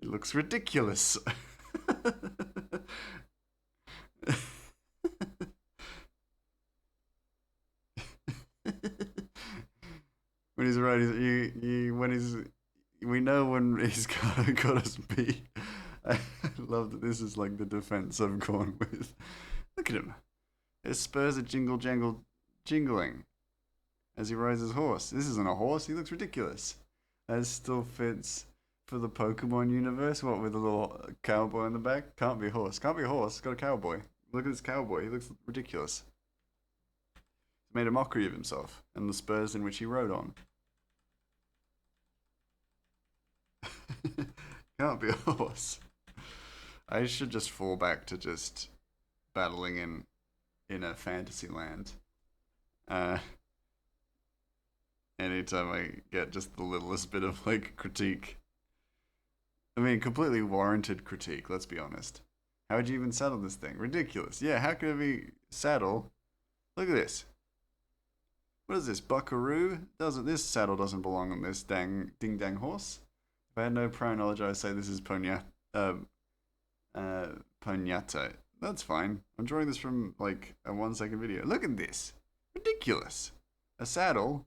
A: looks ridiculous. When he's right, we know when he's got us beat. I love that this is like the defense I've gone with. Look at him. His spurs are jingling as he rides his horse. This isn't a horse. He looks ridiculous. That still fits for the Pokemon universe. What, with a little cowboy in the back? Can't be a horse. Can't be a horse. It's got a cowboy. Look at this cowboy. He looks ridiculous. He made a mockery of himself and the spurs in which he rode on. Can't be a horse. I should just fall back to just battling in a fantasy land. Anytime I get just the littlest bit of like critique. I mean, completely warranted critique, let's be honest. How would you even saddle this thing? Ridiculous. Yeah, how could it be saddle? Look at this. What is this, buckaroo? Doesn't this saddle doesn't belong on this ding dang horse? If I had no prior knowledge, I would say this is uh, uh, Ponyata. That's fine. I'm drawing this from like a 1 second video. Look at this. Ridiculous. A saddle?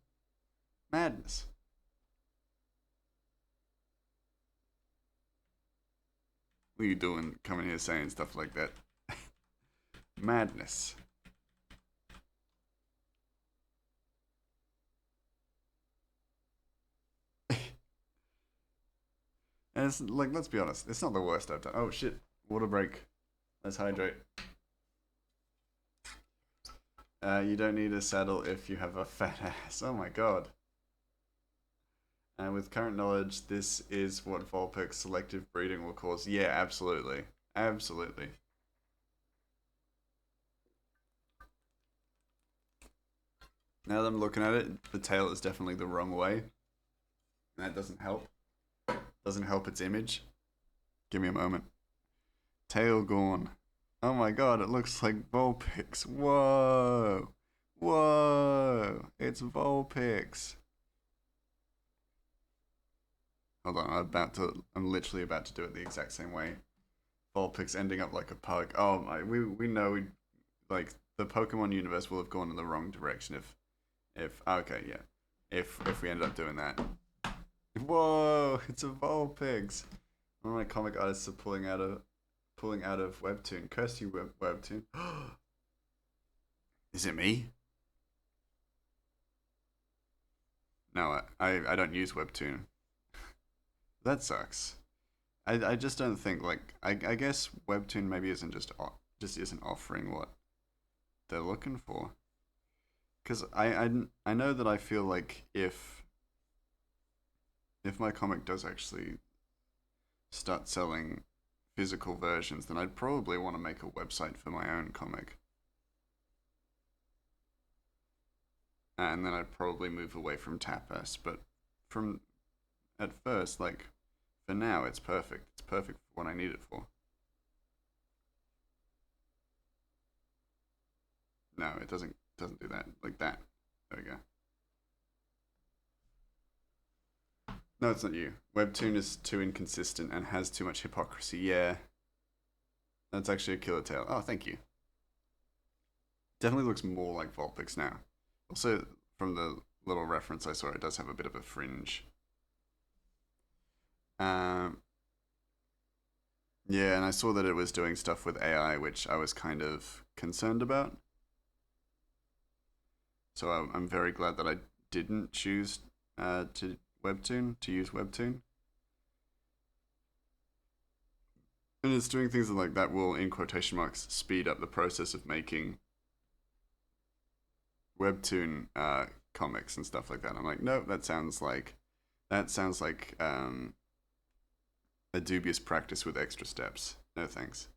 A: Madness. What are you doing coming here saying stuff like that? Madness. And it's like, let's be honest, it's not the worst I've done. Oh shit, water break. Let's hydrate. You don't need a saddle if you have a fat ass. Oh my god. And with current knowledge, this is what Vulpix selective breeding will cause. Yeah, absolutely. Absolutely. Now that I'm looking at it, the tail is definitely the wrong way. That doesn't help. Doesn't help its image. Give me a moment. Tail gone. Oh my god, it looks like Vulpix. Whoa. Whoa. It's Vulpix. Hold on, I'm literally about to do it the exact same way. Vulpix ending up like a pug. Oh my, we know like the Pokemon universe will have gone in the wrong direction if okay, yeah. If we end up doing that. Whoa, it's a Vulpix. One of my comic artists are pulling out of Webtoon. Curse you, Webtoon. Is it me? No, I don't use Webtoon. That sucks. I just don't think like I guess Webtoon maybe isn't just isn't offering what they're looking for. Because I know that I feel like if my comic does actually start selling physical versions, then I'd probably want to make a website for my own comic. And then I'd probably move away from Tapas. But from at first, like for now, it's perfect. It's perfect for what I need it for. No, it doesn't do that like that. There we go. No, it's not you. Webtoon is too inconsistent and has too much hypocrisy. Yeah, that's actually a killer tale. Oh, thank you. Definitely looks more like Vulpix now. Also, from the little reference I saw, it does have a bit of a fringe. Um, yeah, and I saw that it was doing stuff with AI, which I was kind of concerned about. So I'm very glad that I didn't choose to use Webtoon. And it's doing things like that will, in quotation marks, speed up the process of making Webtoon comics and stuff like that. I'm like, no, that sounds like a dubious practice with extra steps. No thanks.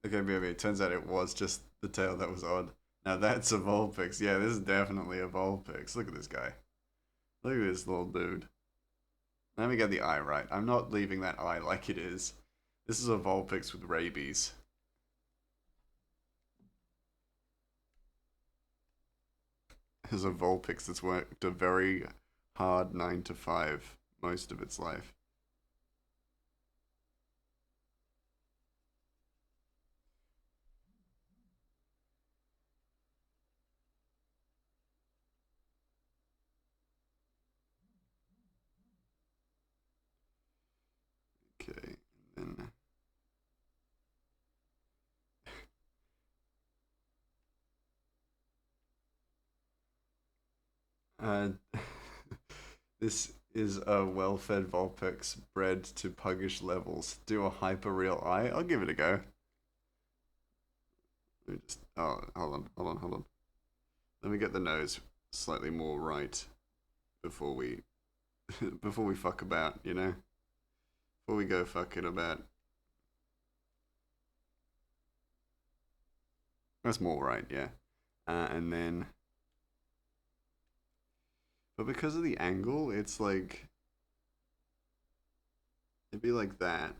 A: Okay, baby. Turns out it was just the tail that was odd. Now that's a Vulpix. Yeah, this is definitely a Vulpix. Look at this guy. Look at this little dude. Let me get the eye right. I'm not leaving that eye like it is. This is a Vulpix with rabies. This is a Vulpix that's worked a very hard 9 to 5 most of its life. Okay, and then this is a well-fed Vulpix bred to puggish levels. Do a hyper real eye. I'll give it a go. Let me just. Oh, hold on. Let me get the nose slightly more right before we before we fuck about. You know, before we go fucking about. That's more right, yeah. And then But because of the angle, it's like it'd be like that.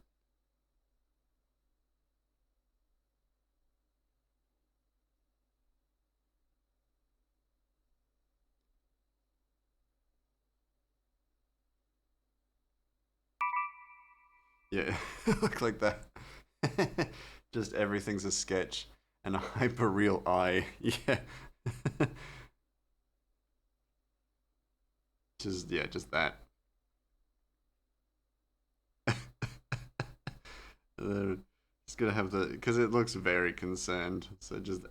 A: Yeah, look like that. Just everything's a sketch and a hyper real eye. Yeah. Just that. Just gonna have the because it looks very concerned. So just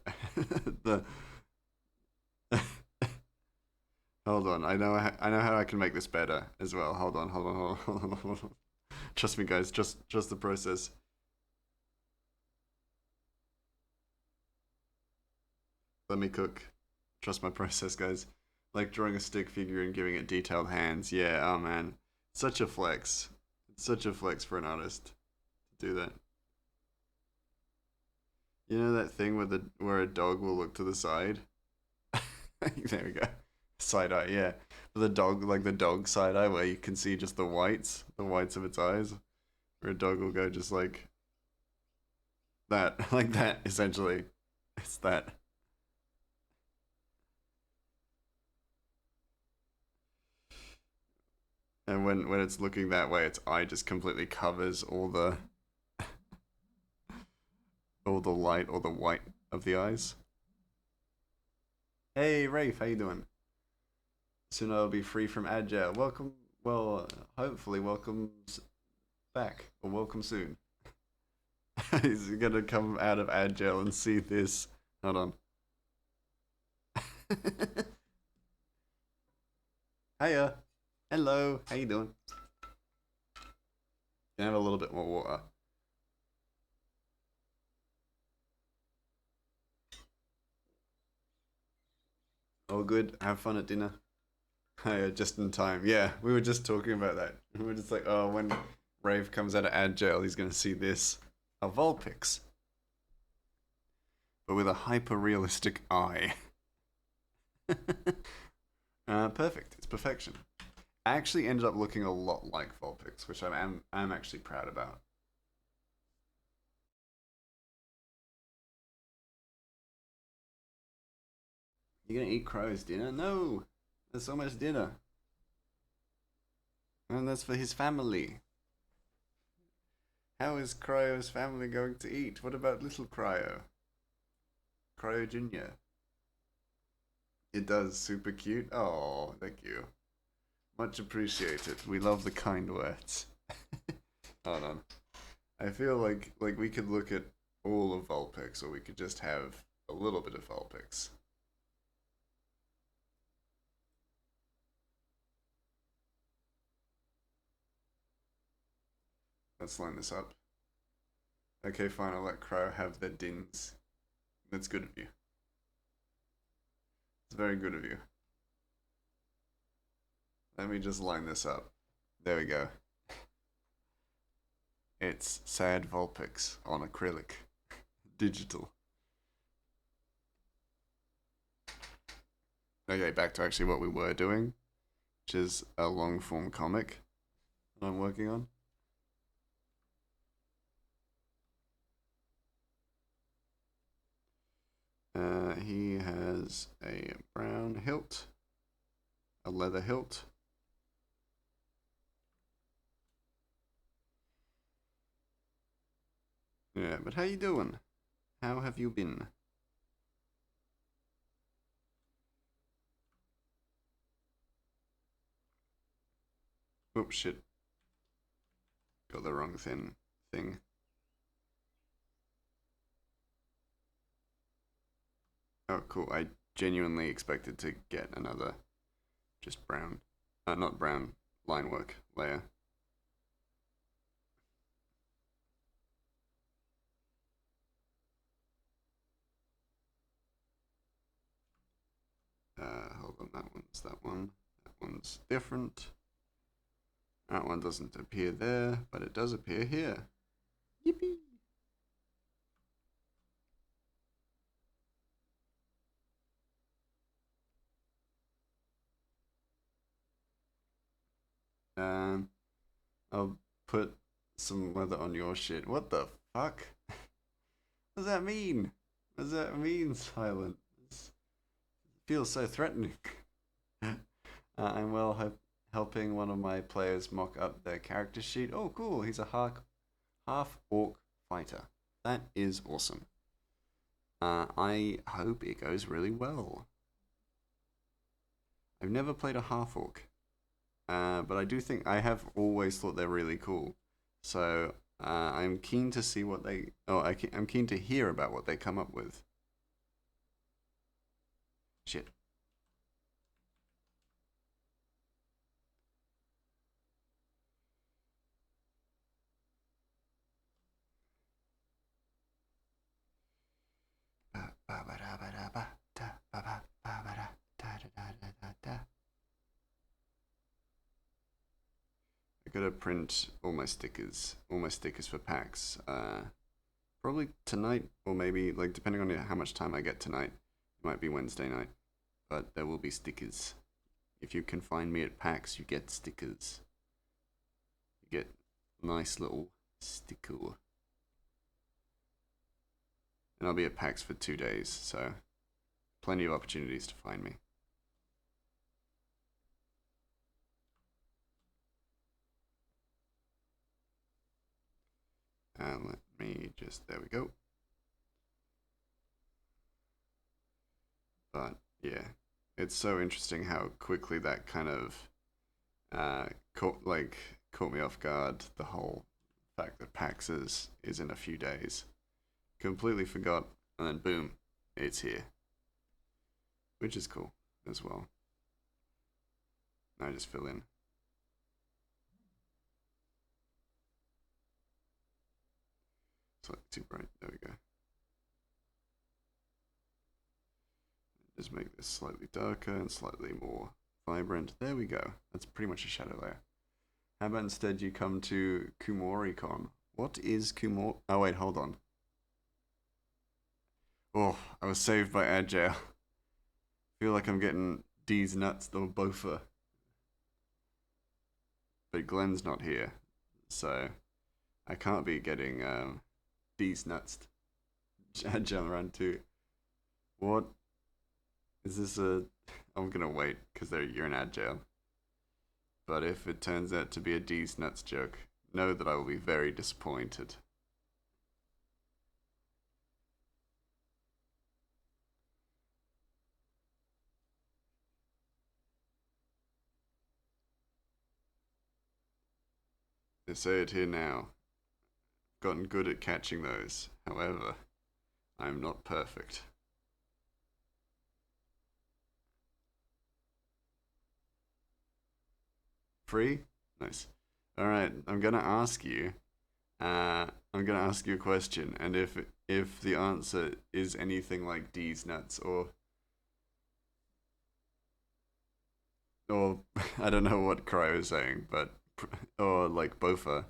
A: the hold on. I know how I can make this better as well. Hold on. Trust me, guys. Just the process. Let me cook. Trust my process, guys. Like drawing a stick figure and giving it detailed hands. Yeah. Oh man, such a flex. It's such a flex for an artist to do that. You know that thing where a dog will look to the side? There we go. Side eye, yeah. But the dog, like the dog side eye, where you can see just the whites of its eyes. Where a dog will go just like that, like that. Essentially, it's that. And when it's looking that way, its eye just completely covers all the light or the white of the eyes. Hey, Rafe, how you doing? Soon I'll be free from Agile. Welcome, well, hopefully welcome back, or welcome soon. He's gonna come out of Agile and see this. Hold on. Hiya. Hello. How you doing? Can I have a little bit more water? All good. Have fun at dinner. Hiya, just in time. Yeah, we were just talking about that. We were just like, oh, when Rave comes out of Agile, he's gonna see this. A Vulpix. But with a hyper realistic eye. Perfect. It's perfection. Actually ended up looking a lot like Vulpix, which I'm actually proud about. You gonna eat Crow's dinner? No, that's almost dinner, and that's for his family. How is Cryo's family going to eat? What about little Cryo? Cryo Junior. It does super cute. Oh, thank you. Much appreciated. We love the kind words. Hold on. I feel like we could look at all of Vulpix, or we could just have a little bit of Vulpix. Let's line this up. Okay, fine. I'll let Cryo have their dins. That's good of you. It's very good of you. Let me just line this up. There we go. It's sad Vulpix on acrylic. Digital. Okay, back to actually what we were doing, which is a long form comic that I'm working on. He has a brown hilt, a leather hilt. Yeah, but how you doing? How have you been? Oops, shit. Got the wrong thing. Oh, cool. I genuinely expected to get another just brown, not brown, line work layer. Hold on, that one. That one's different. That one doesn't appear there, but it does appear here. Yippee! I'll put some weather on your shit. What the fuck? What does that mean? What does that mean, Silent? It feels so threatening. I'm helping one of my players mock up their character sheet. Oh, cool. He's a half orc fighter. That is awesome. I hope it goes really well. I've never played a half orc, but I do think I have always thought they're really cool. So I'm keen to see what they. I'm keen to hear about what they come up with. Shit. I gotta print all my stickers for PAX. Probably tonight, or maybe like depending on how much time I get tonight, it might be Wednesday night. But there will be stickers. If you can find me at PAX, you get stickers. You get nice little sticker. And I'll be at PAX for 2 days, so plenty of opportunities to find me. And let me just, there we go. But yeah, it's so interesting how quickly that kind of caught me off guard. The whole fact that PAX is in a few days. Completely forgot, and then boom, it's here, which is cool as well. I just fill in. Slightly too bright. There we go. Just make this slightly darker and slightly more vibrant. There we go. That's pretty much a shadow layer. How about instead you come to KumoriCon? What is Kumori? Oh wait, hold on. Oh, I was saved by Agile. Feel like I'm getting D's nuts though, bofa. But Glenn's not here, so I can't be getting D's nuts. Agile around too. What is this? I'm gonna wait because you're in Agile. But if it turns out to be a D's nuts joke, know that I will be very disappointed. They say it here now. Gotten good at catching those. However, I'm not perfect. Free? Nice. Alright, I'm gonna ask you. I'm gonna ask you a question, and if the answer is anything like D's nuts or I don't know what Cryo is saying, but or like Bofa,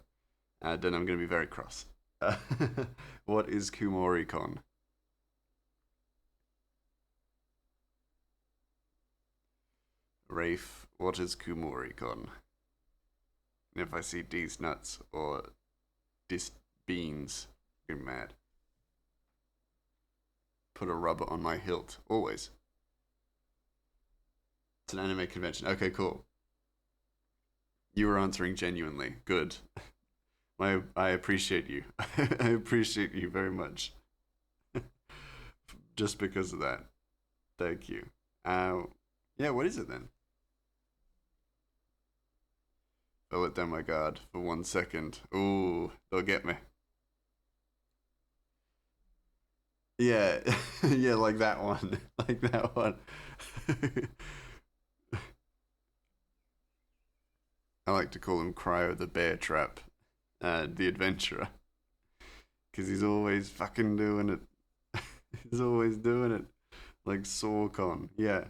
A: then I'm gonna be very cross. What is KumoriCon? Rafe, what is KumoriCon? And if I see D's nuts or Dis beans, I'm mad. Put a rubber on my hilt, always. It's an anime convention. Okay, cool. You were answering genuinely. Good. I appreciate you. I appreciate you very much. Just because of that. Thank you. Yeah, what is it then? I let down my guard for 1 second. Ooh, they'll get me. Yeah, yeah, like that one. Like that one. I like to call him Cryo the Bear Trap, the adventurer. Because he's always fucking doing it. He's always doing it. Like Sorcon. Yeah.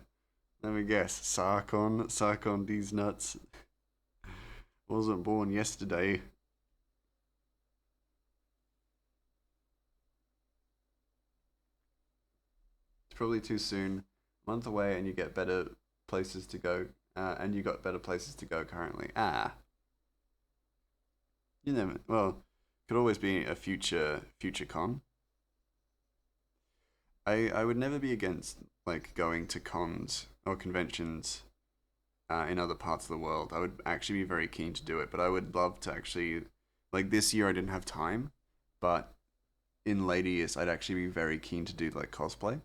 A: Let me guess. Sarkon these nuts. Wasn't born yesterday. It's probably too soon. A month away and you get better places to go. And you got better places to go currently. Ah. You never. Well, could always be a future con. I would never be against like going to cons or conventions in other parts of the world. I would actually be very keen to do it, but I would love to actually, like this year I didn't have time, but in later years I'd actually be very keen to do like cosplay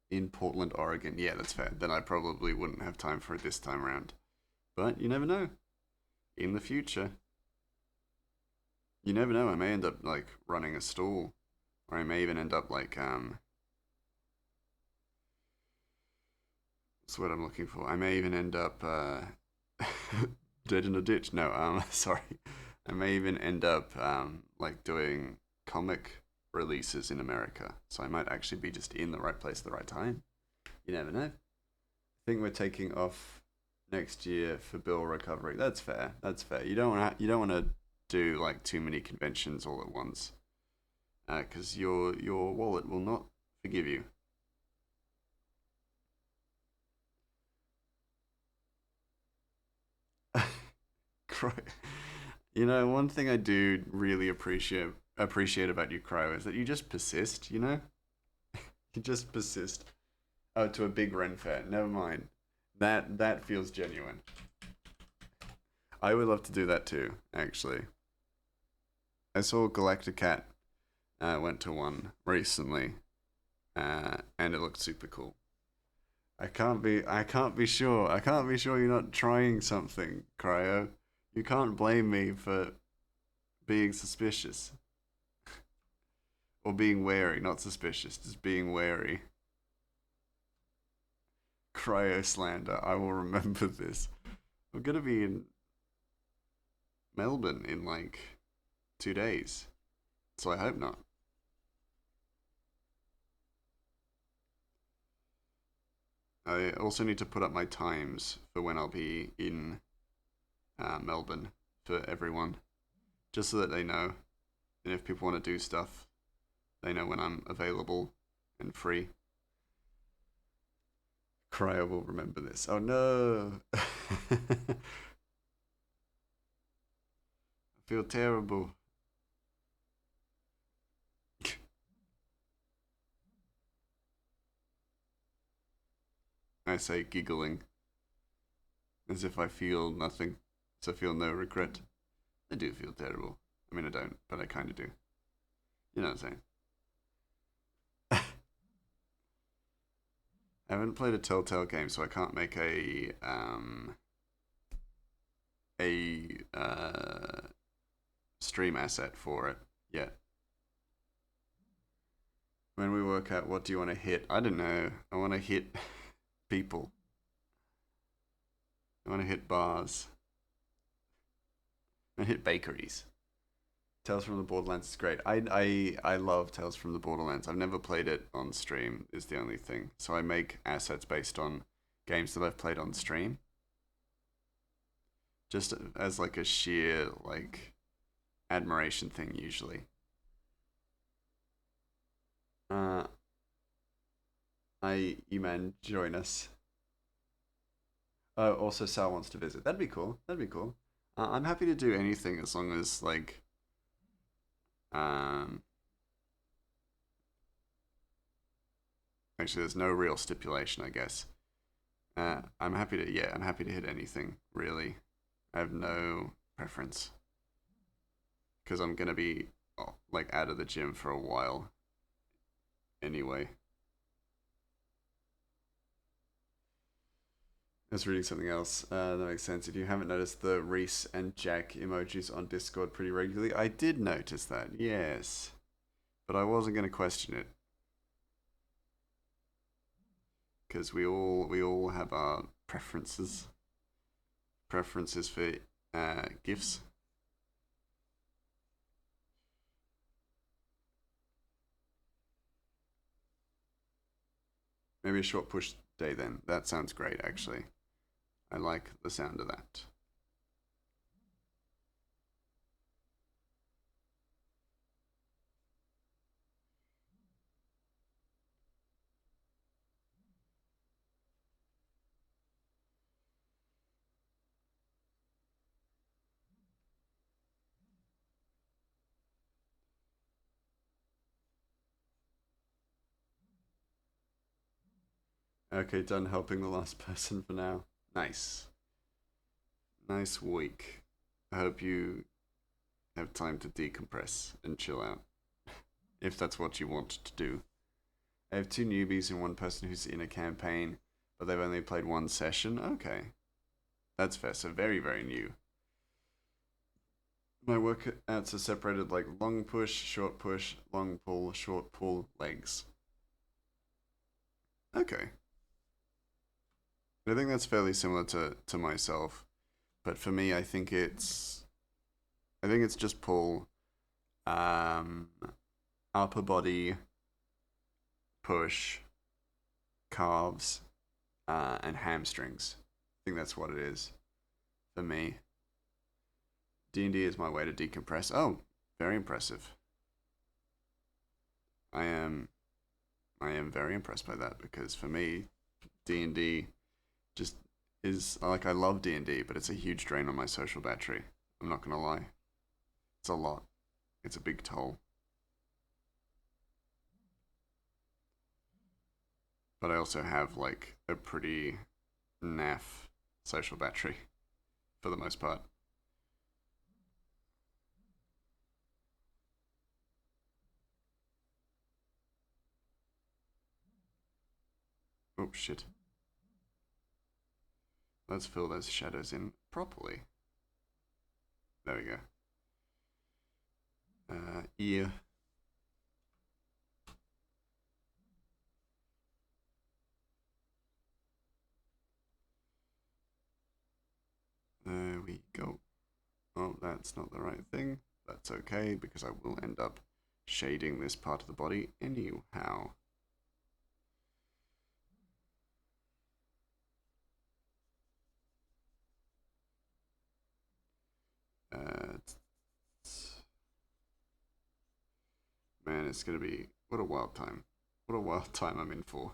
A: in Portland, Oregon. Yeah, that's fair. Then I probably wouldn't have time for it this time around. But you never know. In the future, you never know. I may end up like running a stall, or I may even end up like that's what I'm looking for. I may even end up dead in a ditch. No, sorry. I may even end up like doing comic releases in America. So I might actually be just in the right place at the right time. You never know. I think we're taking off next year for bill recovery. That's fair. That's fair. You don't want to do like too many conventions all at once, because your wallet will not forgive you. You know, one thing I do really appreciate about you, Cryo, is that you just persist. You know, you just persist. Oh, to a big Ren fair. Never mind. That feels genuine. I would love to do that too. Actually, I saw Galacticat went to one recently, and it looked super cool. I can't be sure. I can't be sure you're not trying something, Cryo. You can't blame me for being suspicious. Or being wary, not suspicious, just being wary. Cryo slander. I will remember this. I'm gonna be in Melbourne in like 2 days, so I hope not. I also need to put up my times for when I'll be in Melbourne for everyone, just so that they know. And if people want to do stuff, they know when I'm available and free. Cryo will remember this. Oh no! I feel terrible. I say, giggling, as if I feel nothing, so I feel no regret. I do feel terrible. I mean, I don't, but I kind of do. You know what I'm saying? I haven't played a Telltale game, so I can't make a stream asset for it yet. When we work out what do you want to hit, I don't know. I want to hit people. I want to hit bars. I hit bakeries. Tales from the Borderlands is great. I love Tales from the Borderlands. I've never played it on stream. Is the only thing. So I make assets based on games that I've played on stream, just as like a sheer like admiration thing usually. Uh, you man join us. Oh, also Sal wants to visit. That'd be cool. That'd be cool. I'm happy to do anything as long as like um actually there's no real stipulation, I guess. I'm happy to yeah, I'm happy to hit anything really. I have no preference because I'm gonna be like out of the gym for a while anyway. I was reading something else. That makes sense. If you haven't noticed the Reese and Jack emojis on Discord pretty regularly, I did notice that. Yes, but I wasn't going to question it because we all have our preferences for gifts. Maybe a short push day then. That sounds great, actually. I like the sound of that. Okay, done helping the last person for now. Nice. Nice week. I hope you have time to decompress and chill out, if that's what you want to do. I have two newbies and one person who's in a campaign, but they've only played one session. Okay, that's fair. So very, very new. My workouts are separated like long push, long pull, short pull, legs. Okay. I think that's fairly similar to myself. But for me, I think it's just pull, um, upper body, push, calves, and hamstrings. I think that's what it is for me. D&D is my way to decompress. Oh, very impressive. I am I am very impressed by that because for me, D&D just is like I love D&D, but it's a huge drain on my social battery. I'm not gonna lie. It's a lot. It's a big toll. But I also have like a pretty naff social battery for the most part. Oh shit. Let's fill those shadows in properly. There we go. Ear. There we go. Oh, that's not the right thing. That's okay because I will end up shading this part of the body anyhow. Uh, man, it's gonna be what a wild time. What a wild time I'm in for.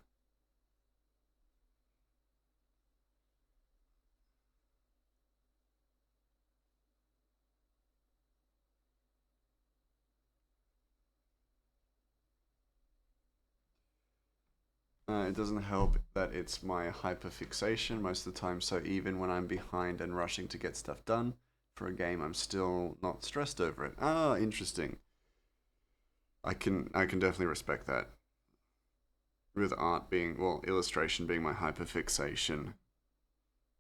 A: It doesn't help that it's my hyperfixation most of the time, so even when I'm behind and rushing to get stuff done for a game, I'm still not stressed over it. Ah, interesting. I can definitely respect that. With art being, well, illustration being my hyperfixation,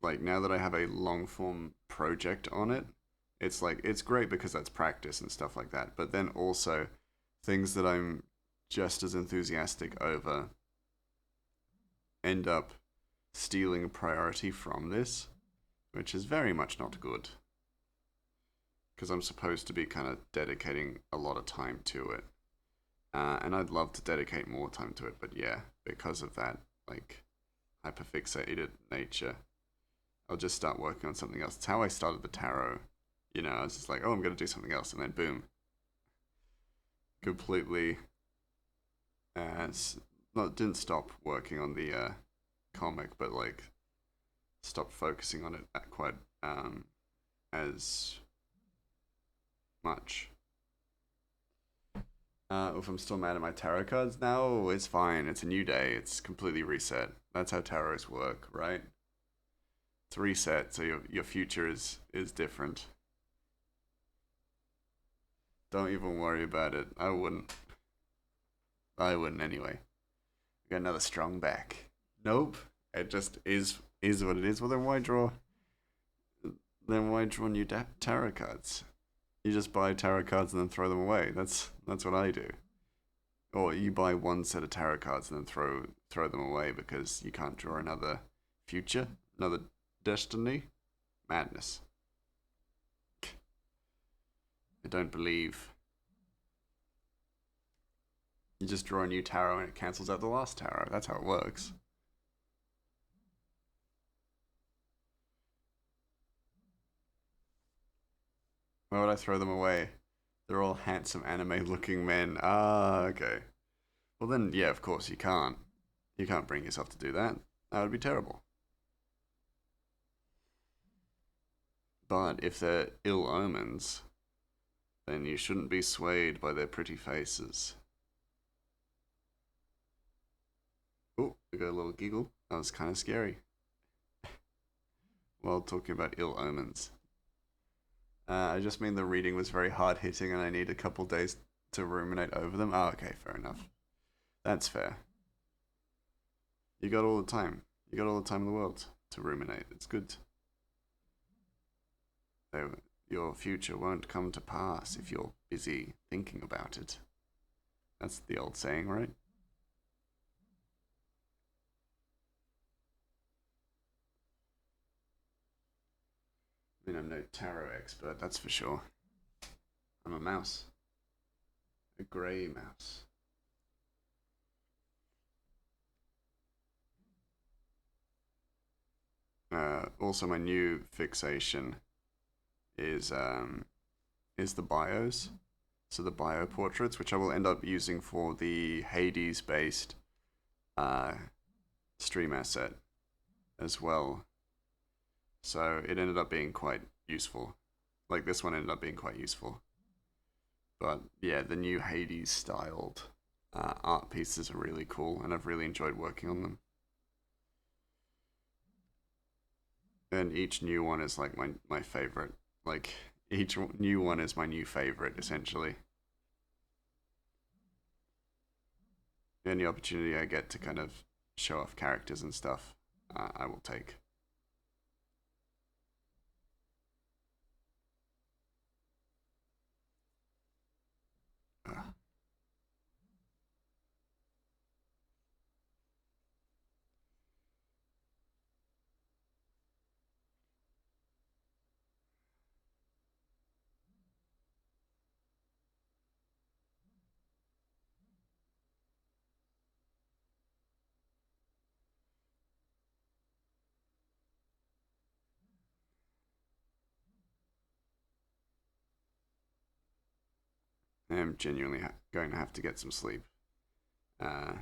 A: like now that I have a long form project on it, it's like it's great because that's practice and stuff like that. But then also things that I'm just as enthusiastic over end up stealing priority from this, which is very much not good because I'm supposed to be kind of dedicating a lot of time to it. And I'd love to dedicate more time to it, but yeah, because of that, like hyperfixated nature, I'll just start working on something else. It's how I started the tarot. You know, I was just like, oh, I'm gonna do something else, and then boom, completely. Uh, not didn't stop working on the comic, but like stopped focusing on it quite as much. If I'm still mad at my tarot cards, no, it's fine. It's a new day. It's completely reset. That's how tarots work, right? It's reset, so your future is different. Don't even worry about it. I wouldn't. I wouldn't anyway. Got another strong back. Nope. It just is what it is. Well, then why draw? Then why draw new tarot cards? You just buy tarot cards and then throw them away. That's what I do. Or you buy one set of tarot cards and then throw them away because you can't draw another future, another destiny. Madness. I don't believe. You just draw a new tarot and it cancels out the last tarot. That's how it works. Why would I throw them away? They're all handsome anime looking men. Ah, okay. Well then, yeah, of course you can't. You can't bring yourself to do that. That would be terrible. But if they're ill omens, then you shouldn't be swayed by their pretty faces. Oh, We got a little giggle. That was kind of scary. While talking about ill omens. I just mean the reading was very hard hitting and I need a couple days to ruminate over them. Oh, okay, fair enough. That's fair. You got all the time. You got all the time in the world to ruminate. It's good. Your future won't come to pass if you're busy thinking about it. That's the old saying, right? I mean, I'm no tarot expert, that's for sure. I'm a mouse. A grey mouse. Also, my new fixation is the bios. So the bio portraits, which I will end up using for the Hades-based stream asset as well. So it ended up being quite useful. Like this one ended up being quite useful. But yeah, the new Hades styled art pieces are really cool, and I've really enjoyed working on them. And each new one is like my favorite. Like each new one is my new favorite, essentially. Any opportunity I get to kind of show off characters and stuff, I will take. I am genuinely going to have to get some sleep uh,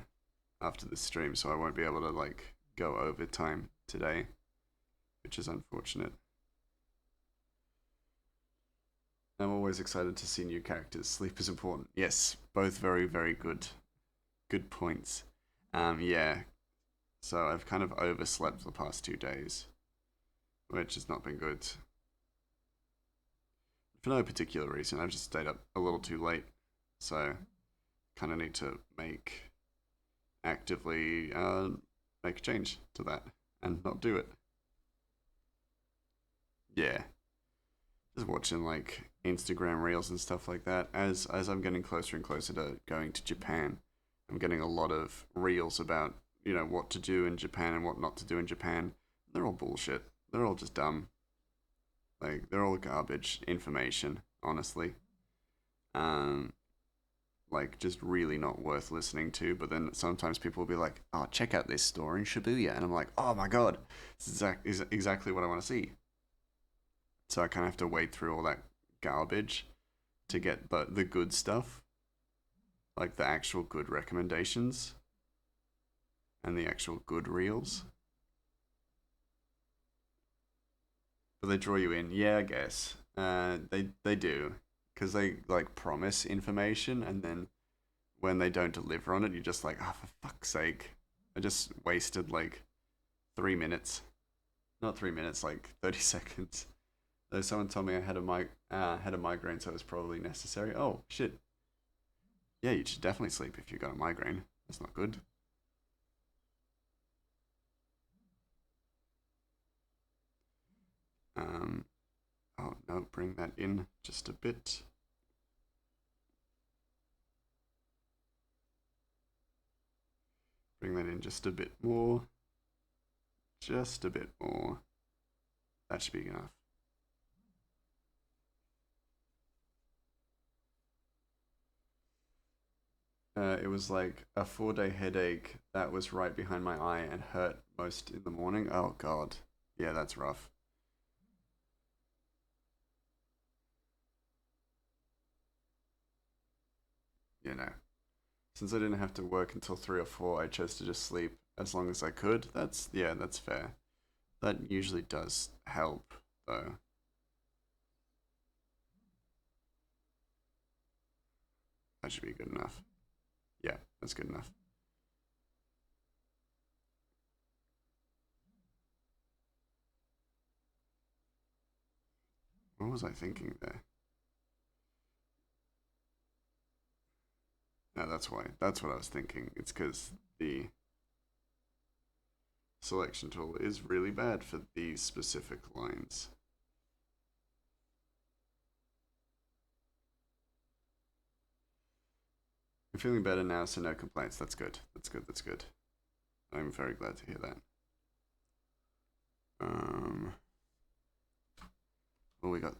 A: after this stream, so I won't be able to like go overtime today, which is unfortunate. I'm always excited to see new characters. Sleep is important. Yes, both very, very good points. Yeah. So I've kind of overslept the past 2 days, which has not been good. For no particular reason, I've just stayed up a little too late. So kind of need to actively make a change to that and not do it. Yeah. Just watching like Instagram reels and stuff like that. As I'm getting closer and closer to going to Japan, I'm getting a lot of reels about, what to do in Japan and what not to do in Japan. They're all bullshit. They're all just dumb. Like they're all garbage information, honestly. Um like just really not worth listening to, but then sometimes people will be like, "Oh, check out this store in Shibuya." And I'm like, "Oh my god. This is exactly what I want to see." So I kind of have to wade through all that garbage to get the good stuff, like the actual good recommendations and the actual good reels. But they draw you in, yeah, I guess. They do, because they like promise information, and then when they don't deliver on it, you're just like, oh, for fuck's sake, I just wasted like 3 minutes, not 3 minutes, like 30 seconds. Though someone told me I had a migraine, so it was probably necessary. Oh shit, yeah, you should definitely sleep if you got a migraine. That's not good. Um, oh no, bring that in just a bit. Bring that in just a bit more. Just a bit more. That should be enough. It was like a 4 day headache that was right behind my eye and hurt most in the morning. Oh god. Yeah, that's rough. You know. Since I didn't have to work until 3 or 4, I chose to just sleep as long as I could. That's fair. That usually does help though. That should be good enough. Yeah, that's good enough. What was I thinking there? No, that's why. That's what I was thinking. It's because the selection tool is really bad for these specific lines. I'm feeling better now, so no complaints. That's good. That's good. That's good. I'm very glad to hear that. Well, we got.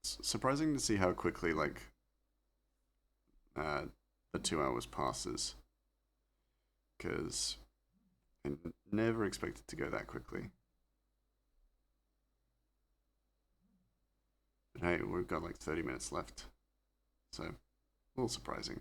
A: It's surprising to see how quickly uh, the 2 hours passes, because I never expected to go that quickly. But hey, we've got like 30 minutes left, so a little surprising.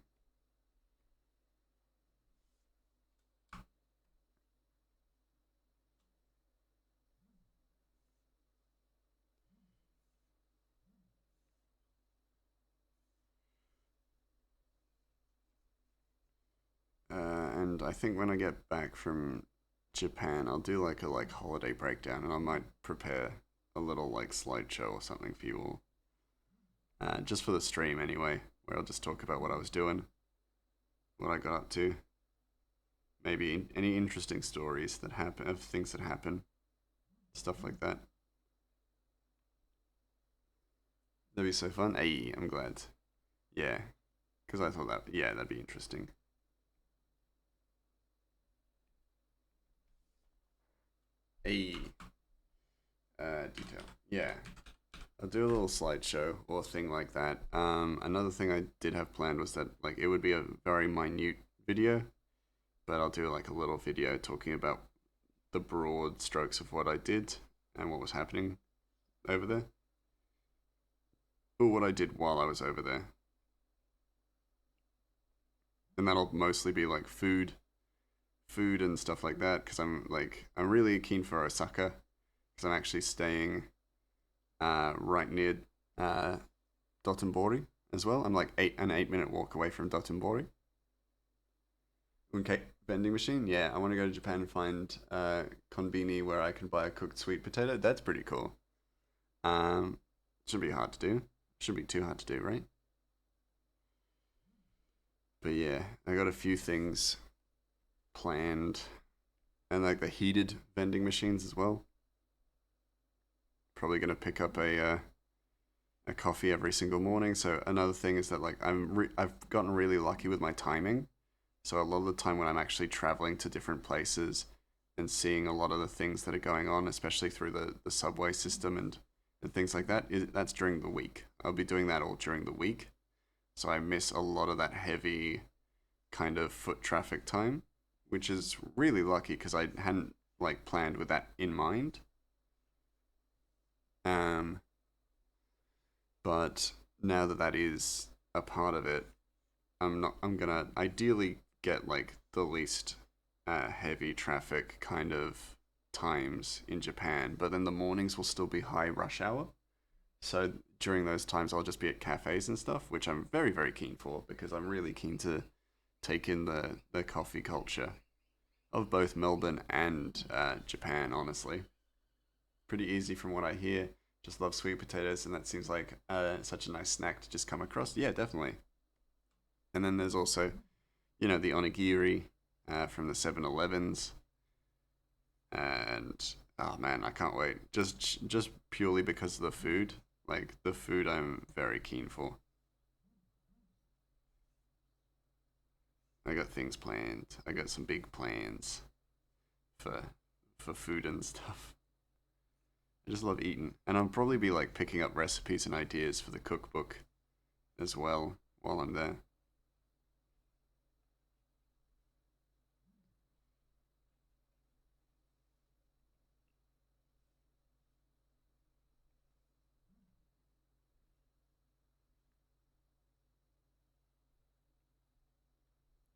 A: And I think when I get back from Japan, I'll do like a holiday breakdown, and I might prepare a little like slideshow or something for you all, just for the stream anyway, where I'll just talk about what I was doing, what I got up to, maybe any interesting stories that happen, of things that happen, stuff like that. That'd be so fun. Hey, I'm glad. Yeah, because I thought that yeah, that'd be interesting. Hey, detail. Yeah, I'll do a little slideshow or thing like that. Another thing I did have planned was that like it would be a very minute video, but I'll do like a little video talking about the broad strokes of what I did and what was happening over there, or what I did while I was over there. And that'll mostly be like food and stuff like that because I'm really keen for Osaka because I'm actually staying right near uh, Dotonbori as well. I'm like 8 minute walk away from Dotonbori. Okay, vending machine. Yeah, I want to go to Japan and find konbini where I can buy a cooked sweet potato. That's pretty cool. Um, shouldn't be hard to do. Shouldn't be too hard to do, right? But yeah, I got a few things planned, and like the heated vending machines as well. Probably gonna pick up a coffee every single morning. So another thing is that like I've gotten really lucky with my timing. So a lot of the time when I'm actually traveling to different places and seeing a lot of the things that are going on, especially through the subway system and things like that, that's during the week. I'll be doing that all during the week. So I miss a lot of that heavy kind of foot traffic time, which is really lucky because I hadn't like planned with that in mind. Um, but now that that is a part of it, I'm gonna ideally get like the least heavy traffic kind of times in Japan, but then the mornings will still be high rush hour. So during those times, I'll just be at cafes and stuff, which I'm very, very keen for because I'm really keen to take in the coffee culture of both Melbourne and Japan, honestly. Pretty easy from what I hear. Just love sweet potatoes, and that seems like such a nice snack to just come across. Yeah, definitely. And then there's also, the onigiri from the 7-Elevens. And, oh man, I can't wait. Just purely because of the food. Like, the food I'm very keen for. I got things planned. I got some big plans for for food and stuff. I just love eating, and I'll probably be like picking up recipes and ideas for the cookbook as well while I'm there.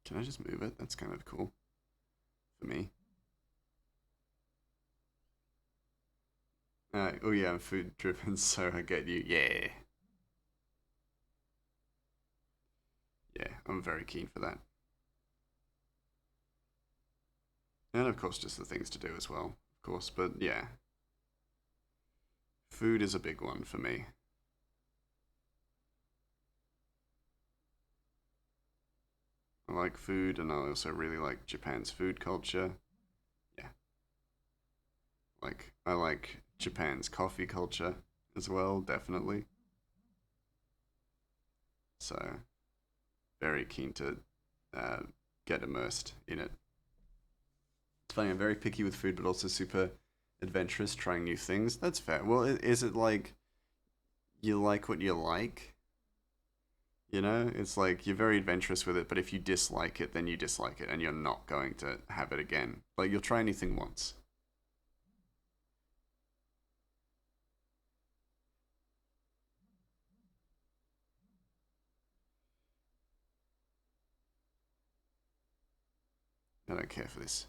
A: Can I just move it? That's kind of cool for me. Oh yeah, I'm food driven, so I get you. Yeah, yeah, I'm very keen for that, and of course, just the things to do as well, of course. But yeah, food is a big one for me. I like food, and I also really like Japan's food culture. Yeah, I like Japan's coffee culture as well, definitely. So very keen to uh, get immersed in it. It's funny. I'm very picky with food, but also super adventurous, trying new things. That's fair. Well, is it like you like what you like? You know, it's like you're very adventurous with it, but if you dislike it, then you dislike it, and you're not going to have it again. Like you'll try anything once. I don't care for this.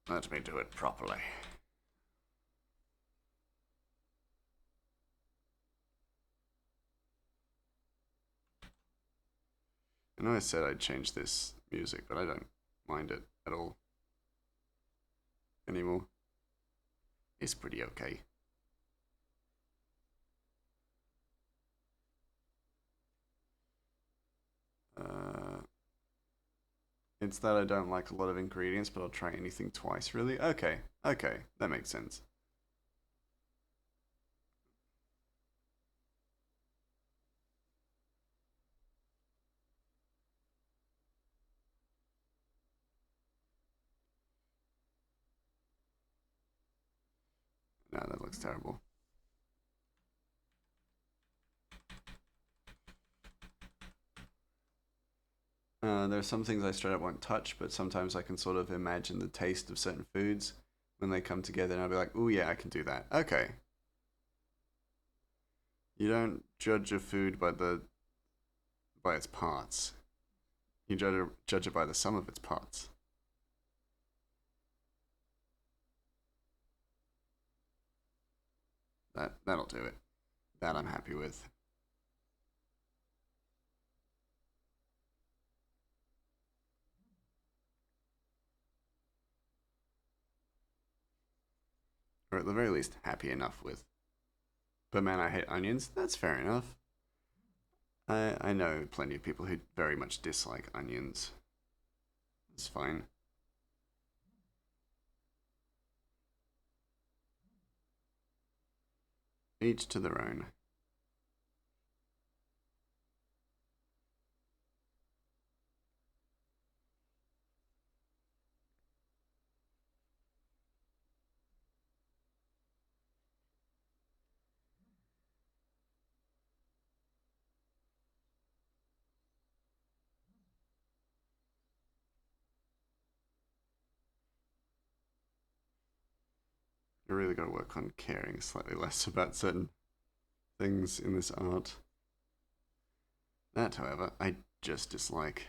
A: Let me do it properly. I know I said I'd change this music, but I don't mind it at all anymore. It's pretty okay. Uh, it's that I don't like a lot of ingredients, but I'll try anything twice, really? Okay, okay, that makes sense. No, that looks terrible. There are some things I straight up won't touch, but sometimes I can sort of imagine the taste of certain foods when they come together, and I'll be like, "Oh yeah, I can do that." Okay, you don't judge a food by its parts. You judge it by the sum of its parts. That'll do it. That I'm happy with. Or at the very least, happy enough with. But man, I hate onions. That's fair enough. I know plenty of people who very much dislike onions. It's fine. Each to their own. You really got to work on caring slightly less about certain things in this art. That, however, I just dislike.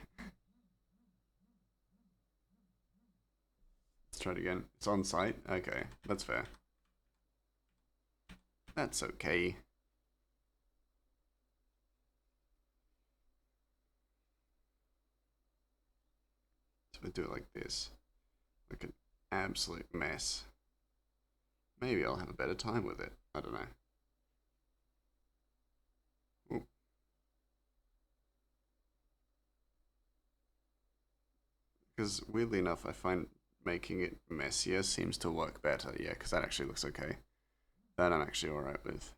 A: Let's try it again. It's on site? Okay, that's fair. That's okay. So I do it like this. Like an absolute mess. Maybe I'll have a better time with it. I don't know. Because weirdly enough, I find making it messier seems to work better. Yeah, because that actually looks okay. That I'm actually alright with.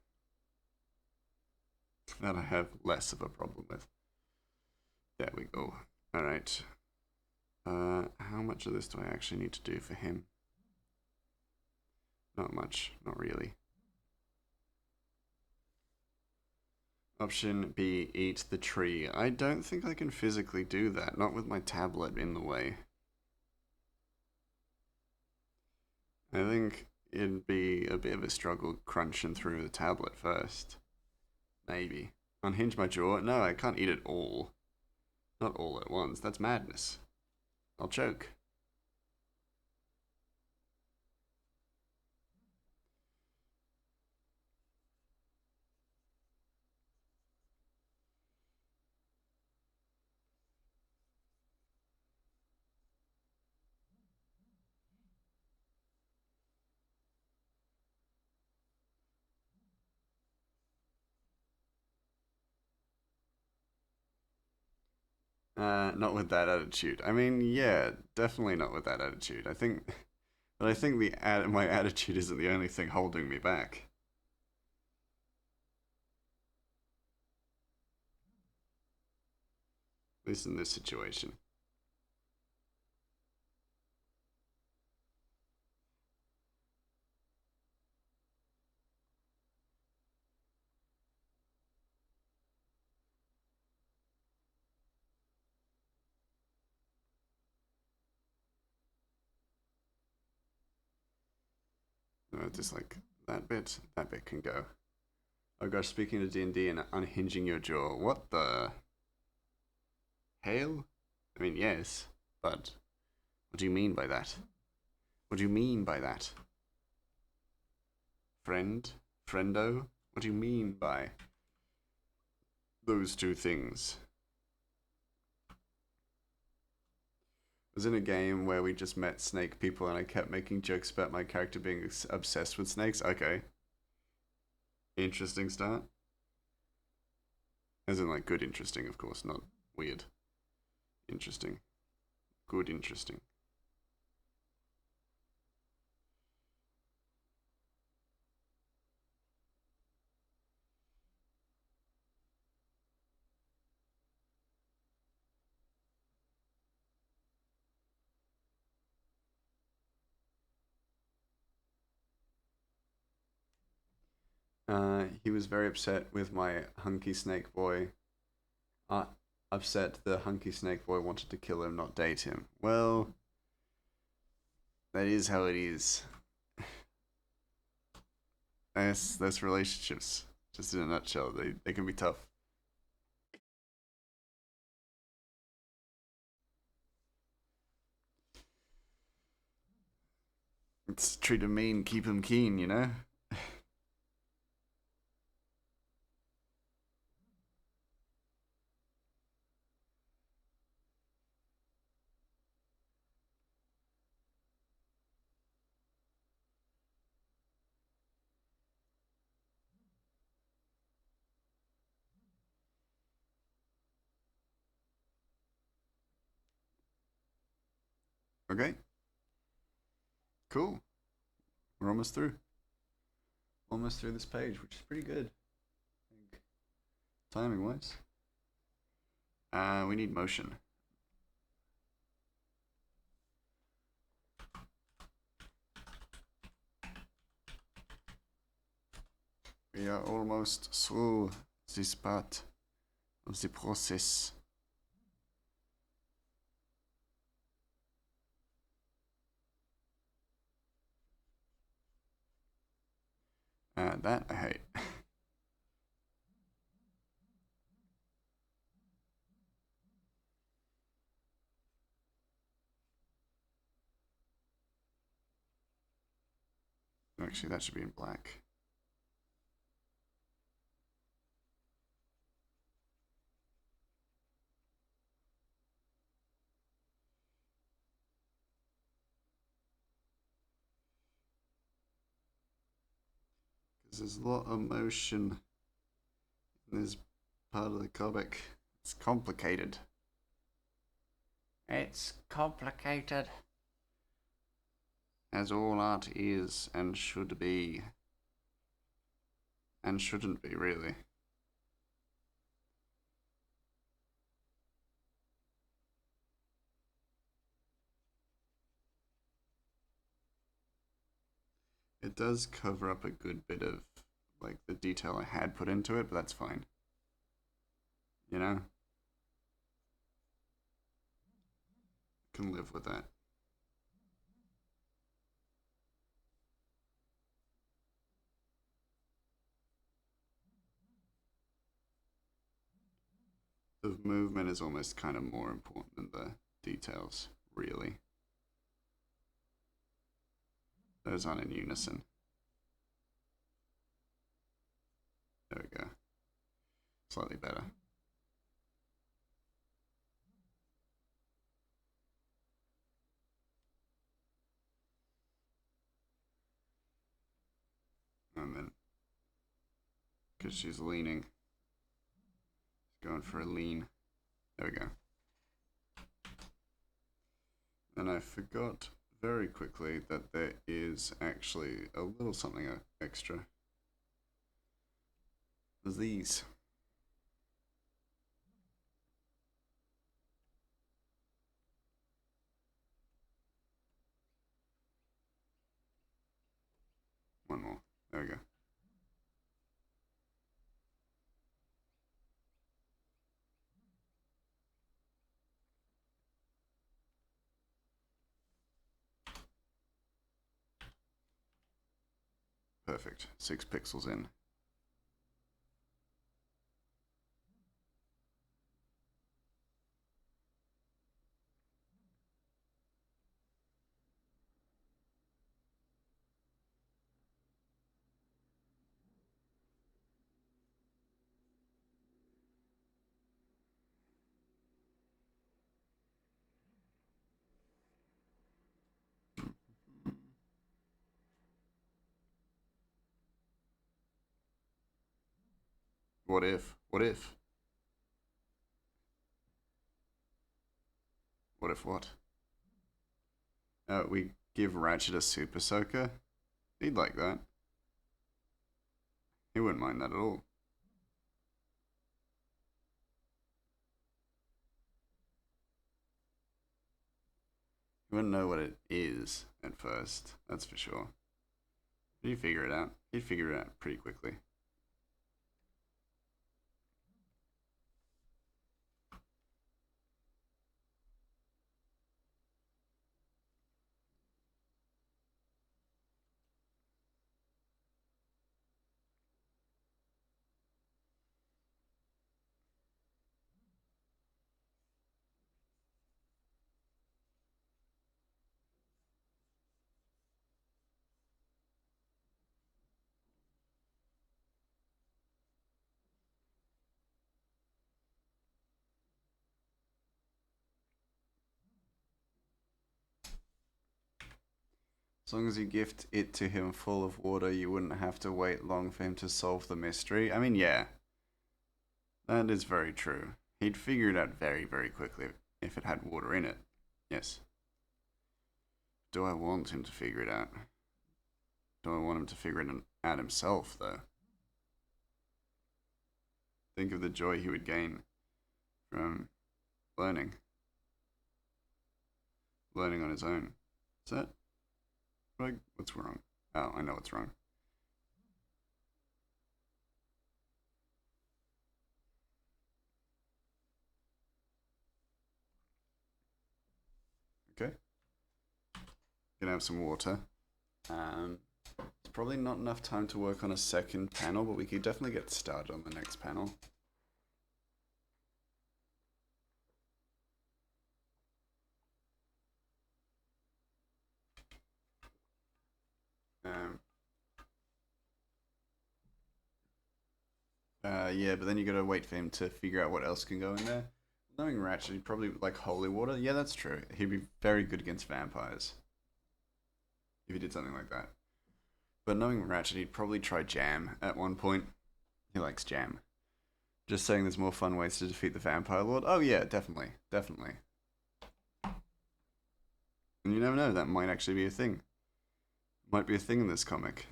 A: That I have less of a problem with. There we go. Alright. How much of this do I actually need to do for him? Not much. Not really. Option B, eat the tree. I don't think I can physically do that, not with my tablet in the way. I think it'd be a bit of a struggle crunching through the tablet first. Maybe. Unhinge my jaw? No, I can't eat it all. Not all at once. That's madness. I'll choke. Not with that attitude. I mean, yeah, definitely not with that attitude. But I think my attitude isn't the only thing holding me back. At least in this situation. Just like that bit can go. Oh gosh, speaking of D&D and unhinging your jaw, what the hail? I mean, yes, but what do you mean by that? What do you mean by that? Friend? Friendo? What do you mean by those two things? I was in a game where we just met snake people and I kept making jokes about my character being obsessed with snakes. Okay. Interesting start. As in, like, good interesting, of course, not weird. Interesting. Good interesting. He was very upset with my hunky snake boy. Uh, Upset the hunky snake boy wanted to kill him, not date him. Well, that is how it is. That's relationships. Just in a nutshell, they can be tough. It's treat 'em mean, keep 'em keen, you know? Okay, cool. We're almost through. Almost through this page, which is pretty good. Timing wise. We need motion. We are almost through this part of the process. That I hate. Actually, that should be in black. Because there's a lot of motion in this part of the comic. It's complicated. It's complicated. As all art is and should be. And shouldn't be, really. It does cover up a good bit of, like, the detail I had put into it, but that's fine. You know? Can live with that. The movement is almost kind of more important than the details, really. Those aren't in unison. There we go. Slightly better. And then, because she's leaning, going for a lean. There we go. And I forgot very quickly that there is actually a little something extra. There's these. One more. There we go. Perfect. 6 pixels in. What if? What if? What if what? We give Ratchet a super soaker? He'd like that. He wouldn't mind that at all. He wouldn't know what it is at first, that's for sure. But he'd figure it out. He'd figure it out pretty quickly. As long as you gift it to him full of water, you wouldn't have to wait long for him to solve the mystery. I mean, yeah, that is very true. He'd figure it out very, very quickly if it had water in it. Yes. Do I want him to figure it out? Do I want him to figure it out himself, though? Think of the joy he would gain from learning. Learning on his own. Is that? What's wrong? Oh, I know what's wrong. Okay. Gonna have some water. It's probably not enough time to work on a second panel, but we could definitely get started on the next panel. Um, yeah, but then you gotta wait for him to figure out what else can go in there. Knowing Ratchet, he'd probably like holy water. Yeah, that's true. He'd be very good against vampires if he did something like that. But knowing Ratchet, he'd probably try jam at one point. He likes jam. Just saying there's more fun ways to defeat the Vampire Lord. Oh yeah, definitely. Definitely. And you never know, that might actually be a thing. Might be a thing in this comic.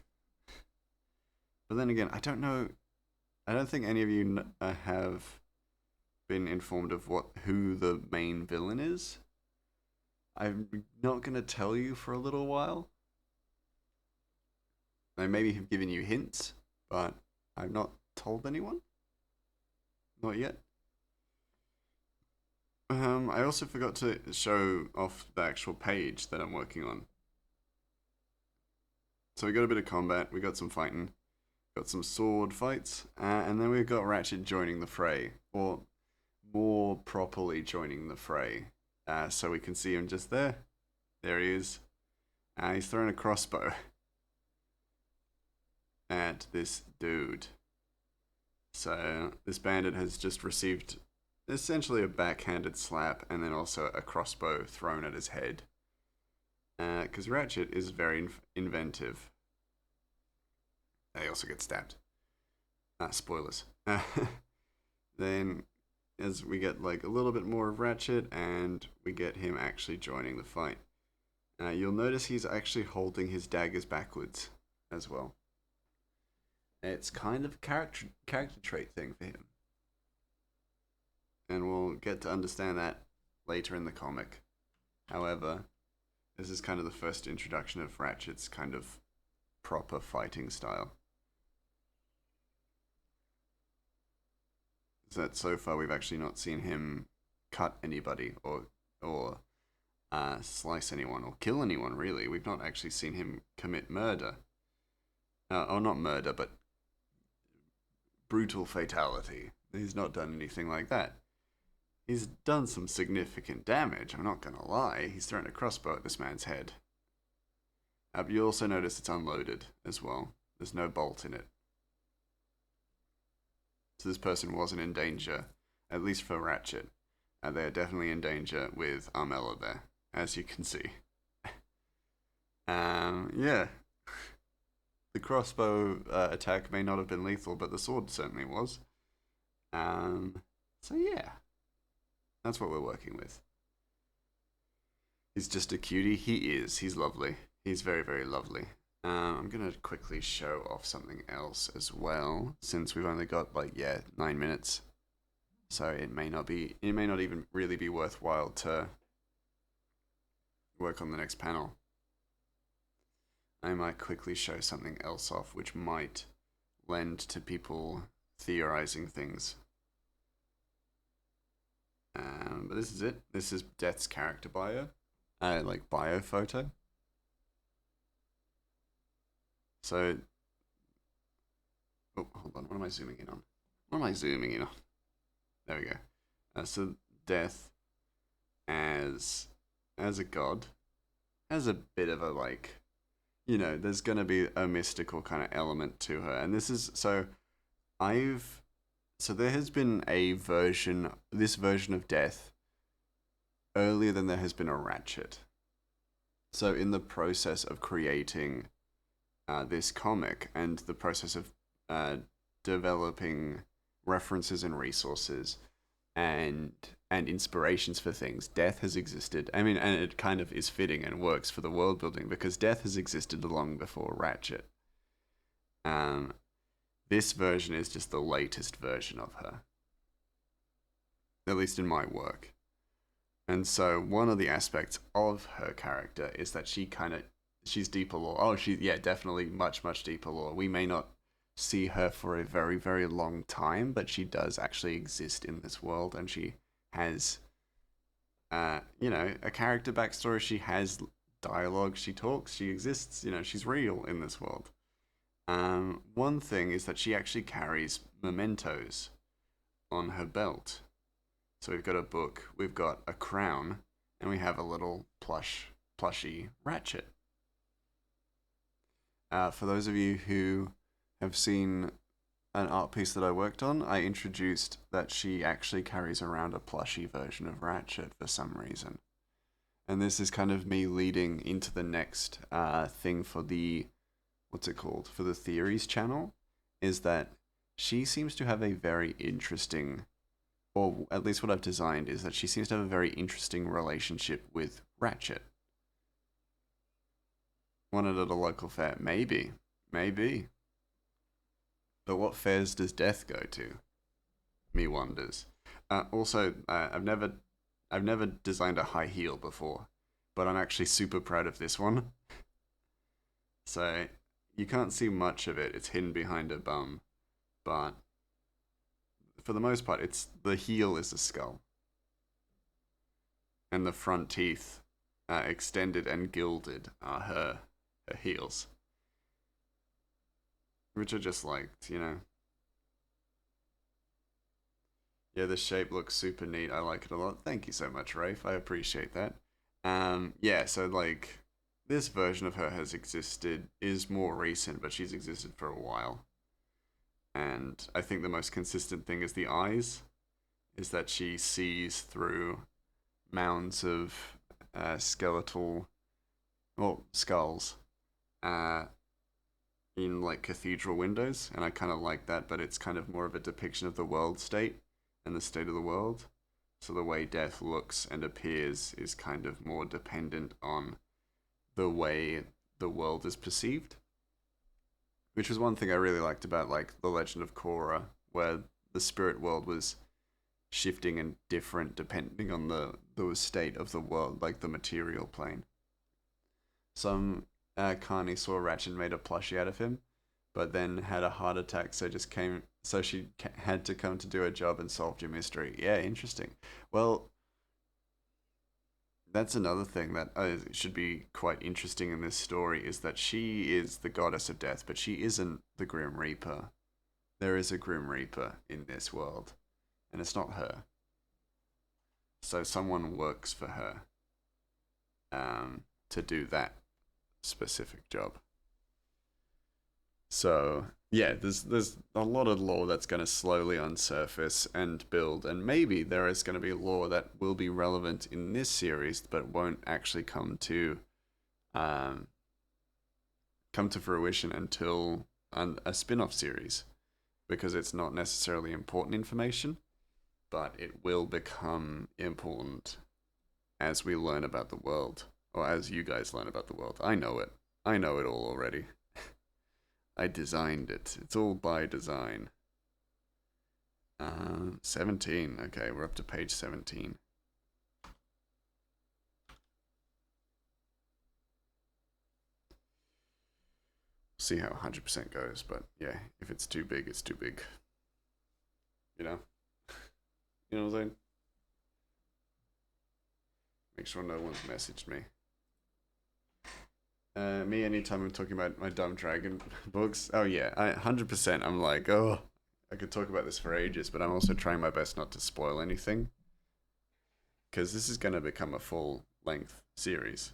A: But then again, I don't know. I don't think any of you have been informed of who the main villain is. I'm not gonna tell you for a little while. I maybe have given you hints, but I've not told anyone. Not yet. I also forgot to show off the actual page that I'm working on. So we got a bit of combat, we got some fighting, got some sword fights, and then we've got Ratchet joining the fray, or more properly joining the fray. So we can see him just there. There he is. He's throwing a crossbow at this dude. So this bandit has just received essentially a backhanded slap and then also a crossbow thrown at his head. Because Ratchet is very inventive. He also gets stabbed. Spoilers. Then as we get like a little bit more of Ratchet, and we get him actually joining the fight. You'll notice he's actually holding his daggers backwards as well. It's kind of a character trait thing for him, and we'll get to understand that later in the comic. However, this is kind of the first introduction of Ratchet's kind of proper fighting style. So that so far we've actually not seen him cut anybody or slice anyone or kill anyone. Really, we've not actually seen him commit murder. Or not murder, but brutal fatality. He's not done anything like that. He's done some significant damage, I'm not gonna lie. He's thrown a crossbow at this man's head. But you also notice it's unloaded as well. There's no bolt in it. So this person wasn't in danger, at least for Ratchet. They're definitely in danger with Armella there, as you can see. Yeah. The crossbow attack may not have been lethal, but the sword certainly was. So yeah. That's what we're working with. He's just a cutie. He is. He's lovely. He's very, very lovely. I'm going to quickly show off something else as well, since we've only got, 9 minutes. So it may not even really be worthwhile to work on the next panel. I might quickly show something else off, which might lend to people theorizing things. But this is it. This is Death's character bio. Bio photo. So, hold on. What am I zooming in on? There we go. So Death, as a god, has a bit of a there's gonna be a mystical kind of element to her, and this is so. So there has been this version of Death, earlier than there has been a Ratchet. So in the process of creating this comic and the process of developing references and resources and inspirations for things, Death has existed. I mean, and it kind of is fitting and works for the world building because Death has existed long before Ratchet. This version is just the latest version of her, at least in my work. And so one of the aspects of her character is that she's deeper lore. Oh, definitely much, much deeper lore. We may not see her for a very, very long time, but she does actually exist in this world, and she has, a character backstory. She has dialogue. She talks. She exists. She's real in this world. One thing is that she actually carries mementos on her belt. So we've got a book, we've got a crown, and we have a little plushy Ratchet. For those of you who have seen an art piece that I worked on, I introduced that she actually carries around a plushy version of Ratchet for some reason. And this is kind of me leading into the next thing for the for the theories channel, is that she seems to have a very interesting, or at least what I've designed is that she seems to have a very interesting relationship with Ratchet. Won it at a local fair? Maybe. But what fairs does Death go to? Me wonders. Also, I've never designed a high heel before, but I'm actually super proud of this one. So you can't see much of it. It's hidden behind her bum, but for the most part, the heel is a skull, and the front teeth, extended and gilded, are her heels, which are just Yeah, the shape looks super neat. I like it a lot. Thank you so much, Rafe. I appreciate that. Yeah, so this version of her is more recent, but she's existed for a while. And I think the most consistent thing is the eyes, is that she sees through mounds of skeletal, skulls, in cathedral windows, and I kind of like that, but it's kind of more of a depiction of the world state, and the state of the world. So the way death looks and appears is kind of more dependent on the way the world is perceived. Which was one thing I really liked about like The Legend of Korra, where the spirit world was shifting and different depending on the state of the world, like the material plane. Some carny saw Ratchet made a plushie out of him, but then had a heart attack, so she had to come to do her job and solved your mystery. Yeah, interesting. Well, that's another thing that should be quite interesting in this story is that she is the goddess of death, but she isn't the Grim Reaper. There is a Grim Reaper in this world, and it's not her. So someone works for her to do that specific job. So yeah, there's a lot of lore that's going to slowly unsurface and build, and maybe there is going to be lore that will be relevant in this series, but won't actually um, come to fruition until a spin-off series, because it's not necessarily important information, but it will become important as we learn about the world, or as you guys learn about the world. I know it. I know it all already. I designed it. It's all by design. 17. Okay, we're up to page 17. See how 100% goes, but yeah, if it's too big, it's too big. You know? You know what I'm saying? Make sure no one's messaged me. Me, anytime I'm talking about my Dumb Dragon books, oh yeah, 100%. I'm like, oh, I could talk about this for ages, but I'm also trying my best not to spoil anything, because this is going to become a full length series.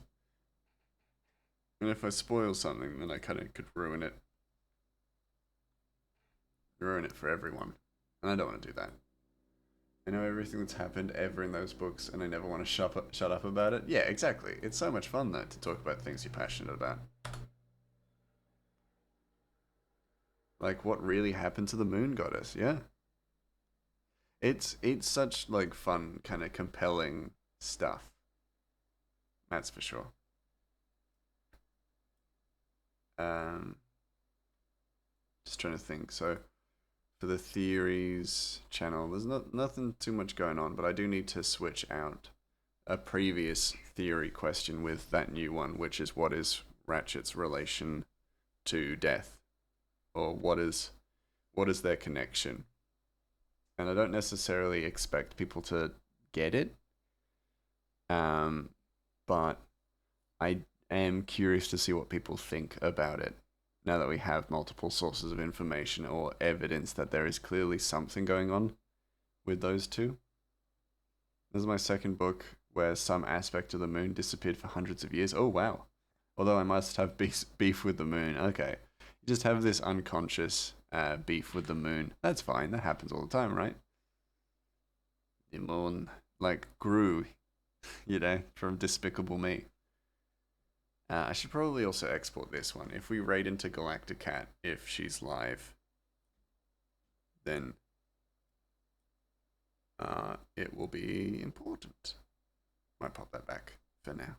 A: And if I spoil something, then I kind of could ruin it. Ruin it for everyone. And I don't want to do that. I know everything that's happened ever in those books, and I never want to shut up about it. Yeah, exactly. It's so much fun, though, to talk about things you're passionate about. Like, what really happened to the moon goddess, yeah? It's such, like, fun, kind of compelling stuff. That's for sure. Um, just trying to think. So, for the theories channel, there's nothing too much going on, but I do need to switch out a previous theory question with that new one, which is what is Ratchet's relation to death, or what is their connection? And I don't necessarily expect people to get it, but I am curious to see what people think about it now that we have multiple sources of information or evidence that there is clearly something going on with those two. This is my second book where some aspect of the moon disappeared for hundreds of years. Oh, wow. Although I must have beef with the moon. Okay. You just have this unconscious beef with the moon. That's fine. That happens all the time, right? The moon, like, grew, from Despicable Me. I should probably also export this one. If we raid into Galacticat, if she's live, then it will be important. Might pop that back for now.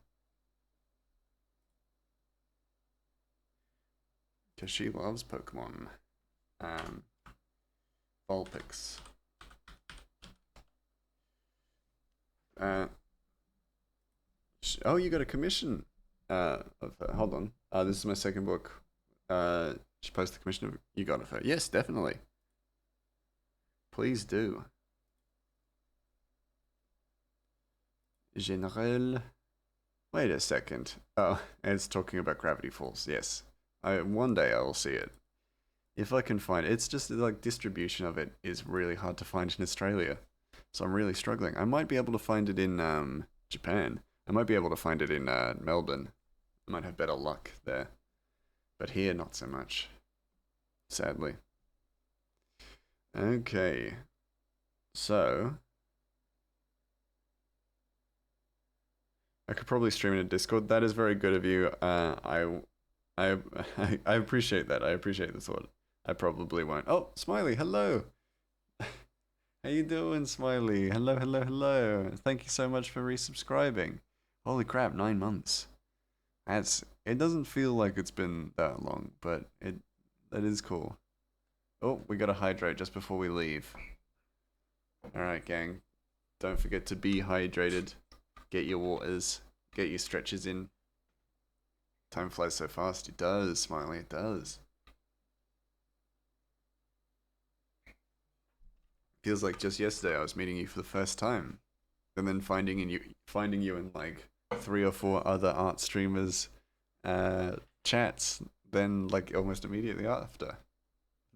A: Because she loves Pokemon. Vulpix. Oh, you got a commission. Hold on. This is my second book. She posted the commission of you got it for her. Yes, definitely. Please do. General. Wait a second. Oh, it's talking about Gravity Falls. Yes. One day I will see it. If I can find it. It's just like distribution of it is really hard to find in Australia. So I'm really struggling. I might be able to find it in Japan. I might be able to find it in Melbourne. I might have better luck there. But here, not so much. Sadly. Okay. So, I could probably stream in a Discord. That is very good of you. I I appreciate that. I appreciate the thought. I probably won't. Oh, Smiley, hello. How How you doing, Smiley? Hello, hello, hello. Thank you so much for resubscribing. Holy crap, 9 months. It doesn't feel like it's been that long, but that is cool. Oh, we gotta hydrate just before we leave. Alright, gang. Don't forget to be hydrated. Get your waters. Get your stretches in. Time flies so fast. It does, Smiley, it does. Feels like just yesterday I was meeting you for the first time. And then finding you in like 3 or 4 other art streamers chats then like almost immediately after.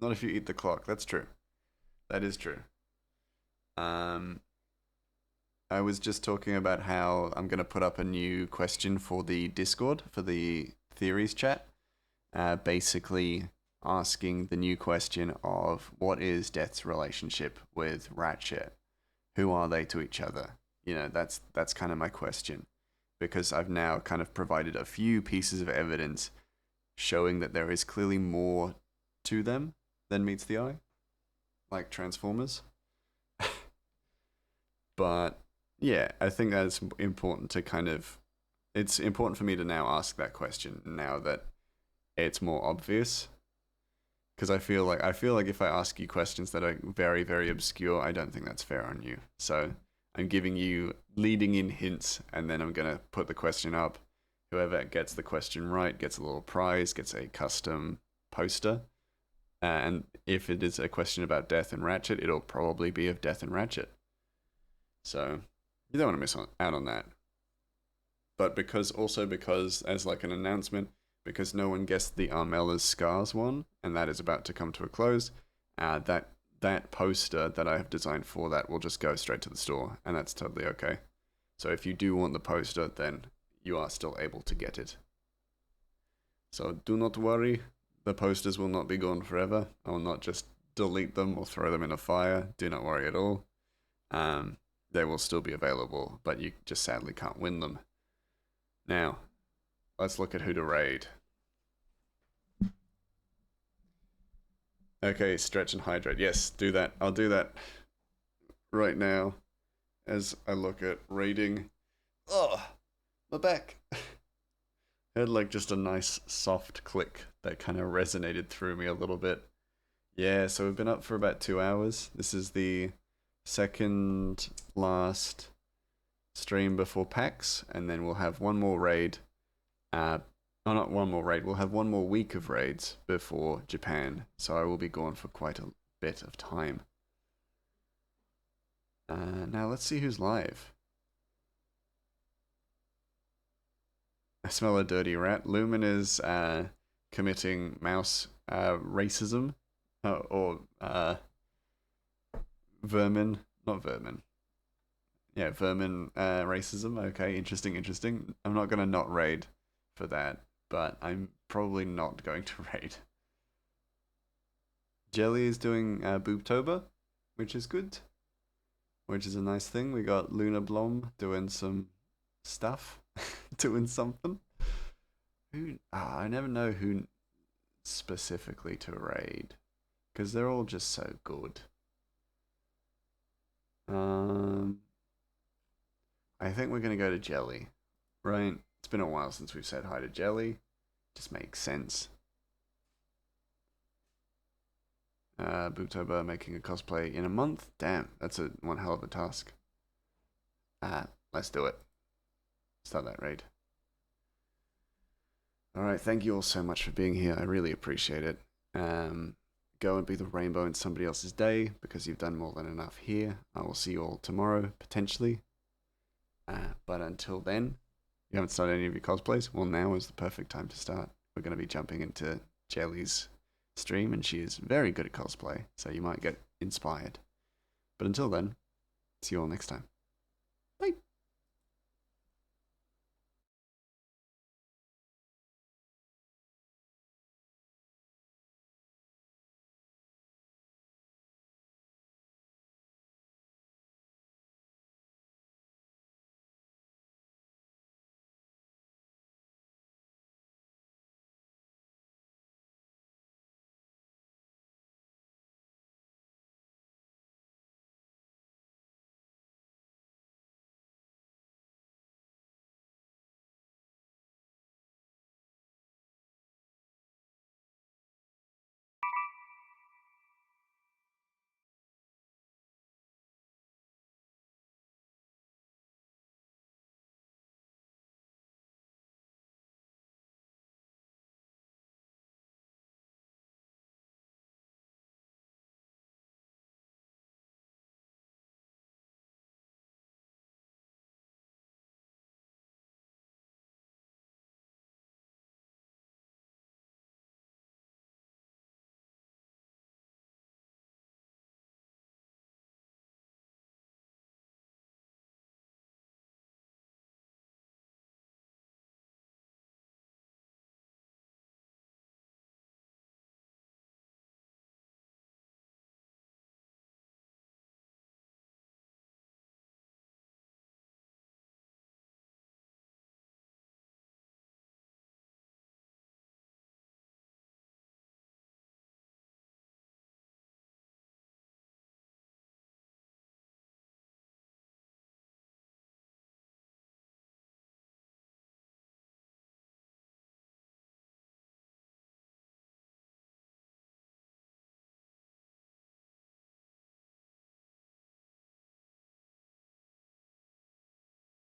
A: Not if you eat the clock. That's true. That is true. Um, I was just talking about how I'm gonna put up a new question for the Discord for the theories chat. Basically asking the new question of what is Death's relationship with Ratchet? Who are they to each other? You know, that's kind of my question. Because I've now kind of provided a few pieces of evidence showing that there is clearly more to them than meets the eye, like Transformers. But yeah, I think that's important to kind of. It's important for me to now ask that question now that it's more obvious. Because I feel like if I ask you questions that are very very obscure, I don't think that's fair on you. So I'm giving you leading in hints, and then I'm gonna put the question up. Whoever gets the question right gets a little prize, gets a custom poster. And if it is a question about Death and Ratchet, it'll probably be of Death and Ratchet. So you don't want to miss out on that. But because as like an announcement, because no one guessed the Armella's Scars one, and that is about to come to a close, that poster that I have designed for that will just go straight to the store, and that's totally okay. So if you do want the poster, then you are still able to get it. So do not worry, the posters will not be gone forever. I will not just delete them or throw them in a fire. Do not worry at all. They will still be available, but you just sadly can't win them. Now, let's look at who to raid. Okay, stretch and hydrate. Yes, do that. I'll do that right now as I look at raiding. Oh, my back. Heard like just a nice soft click that kind of resonated through me a little bit. Yeah, so we've been up for about 2 hours. This is the second last stream before PAX, and then we'll have one more raid. Not one more raid. We'll have one more week of raids before Japan, so I will be gone for quite a bit of time. Now let's see who's live. I smell a dirty rat. Lumen is committing mouse racism, or vermin, not vermin. Yeah, vermin racism. Okay, interesting. I'm not gonna not raid for that, but I'm probably not going to raid. Jelly is doing Boobtober, which is good, which is a nice thing. We got Luna Blom doing some stuff, doing something. I never know who specifically to raid, because they're all just so good. I think we're gonna go to Jelly, right? It's been a while since we've said hi to Jelly. Just makes sense. Booktober making a cosplay in a month. Damn, that's one hell of a task. Let's do it. Start that raid. Alright, thank you all so much for being here. I really appreciate it. Go and be the rainbow in somebody else's day, because you've done more than enough here. I will see you all tomorrow, potentially. But until then, you haven't started any of your cosplays? Well, now is the perfect time to start. We're going to be jumping into Jelly's stream, and she is very good at cosplay, so you might get inspired. But until then, see you all next time.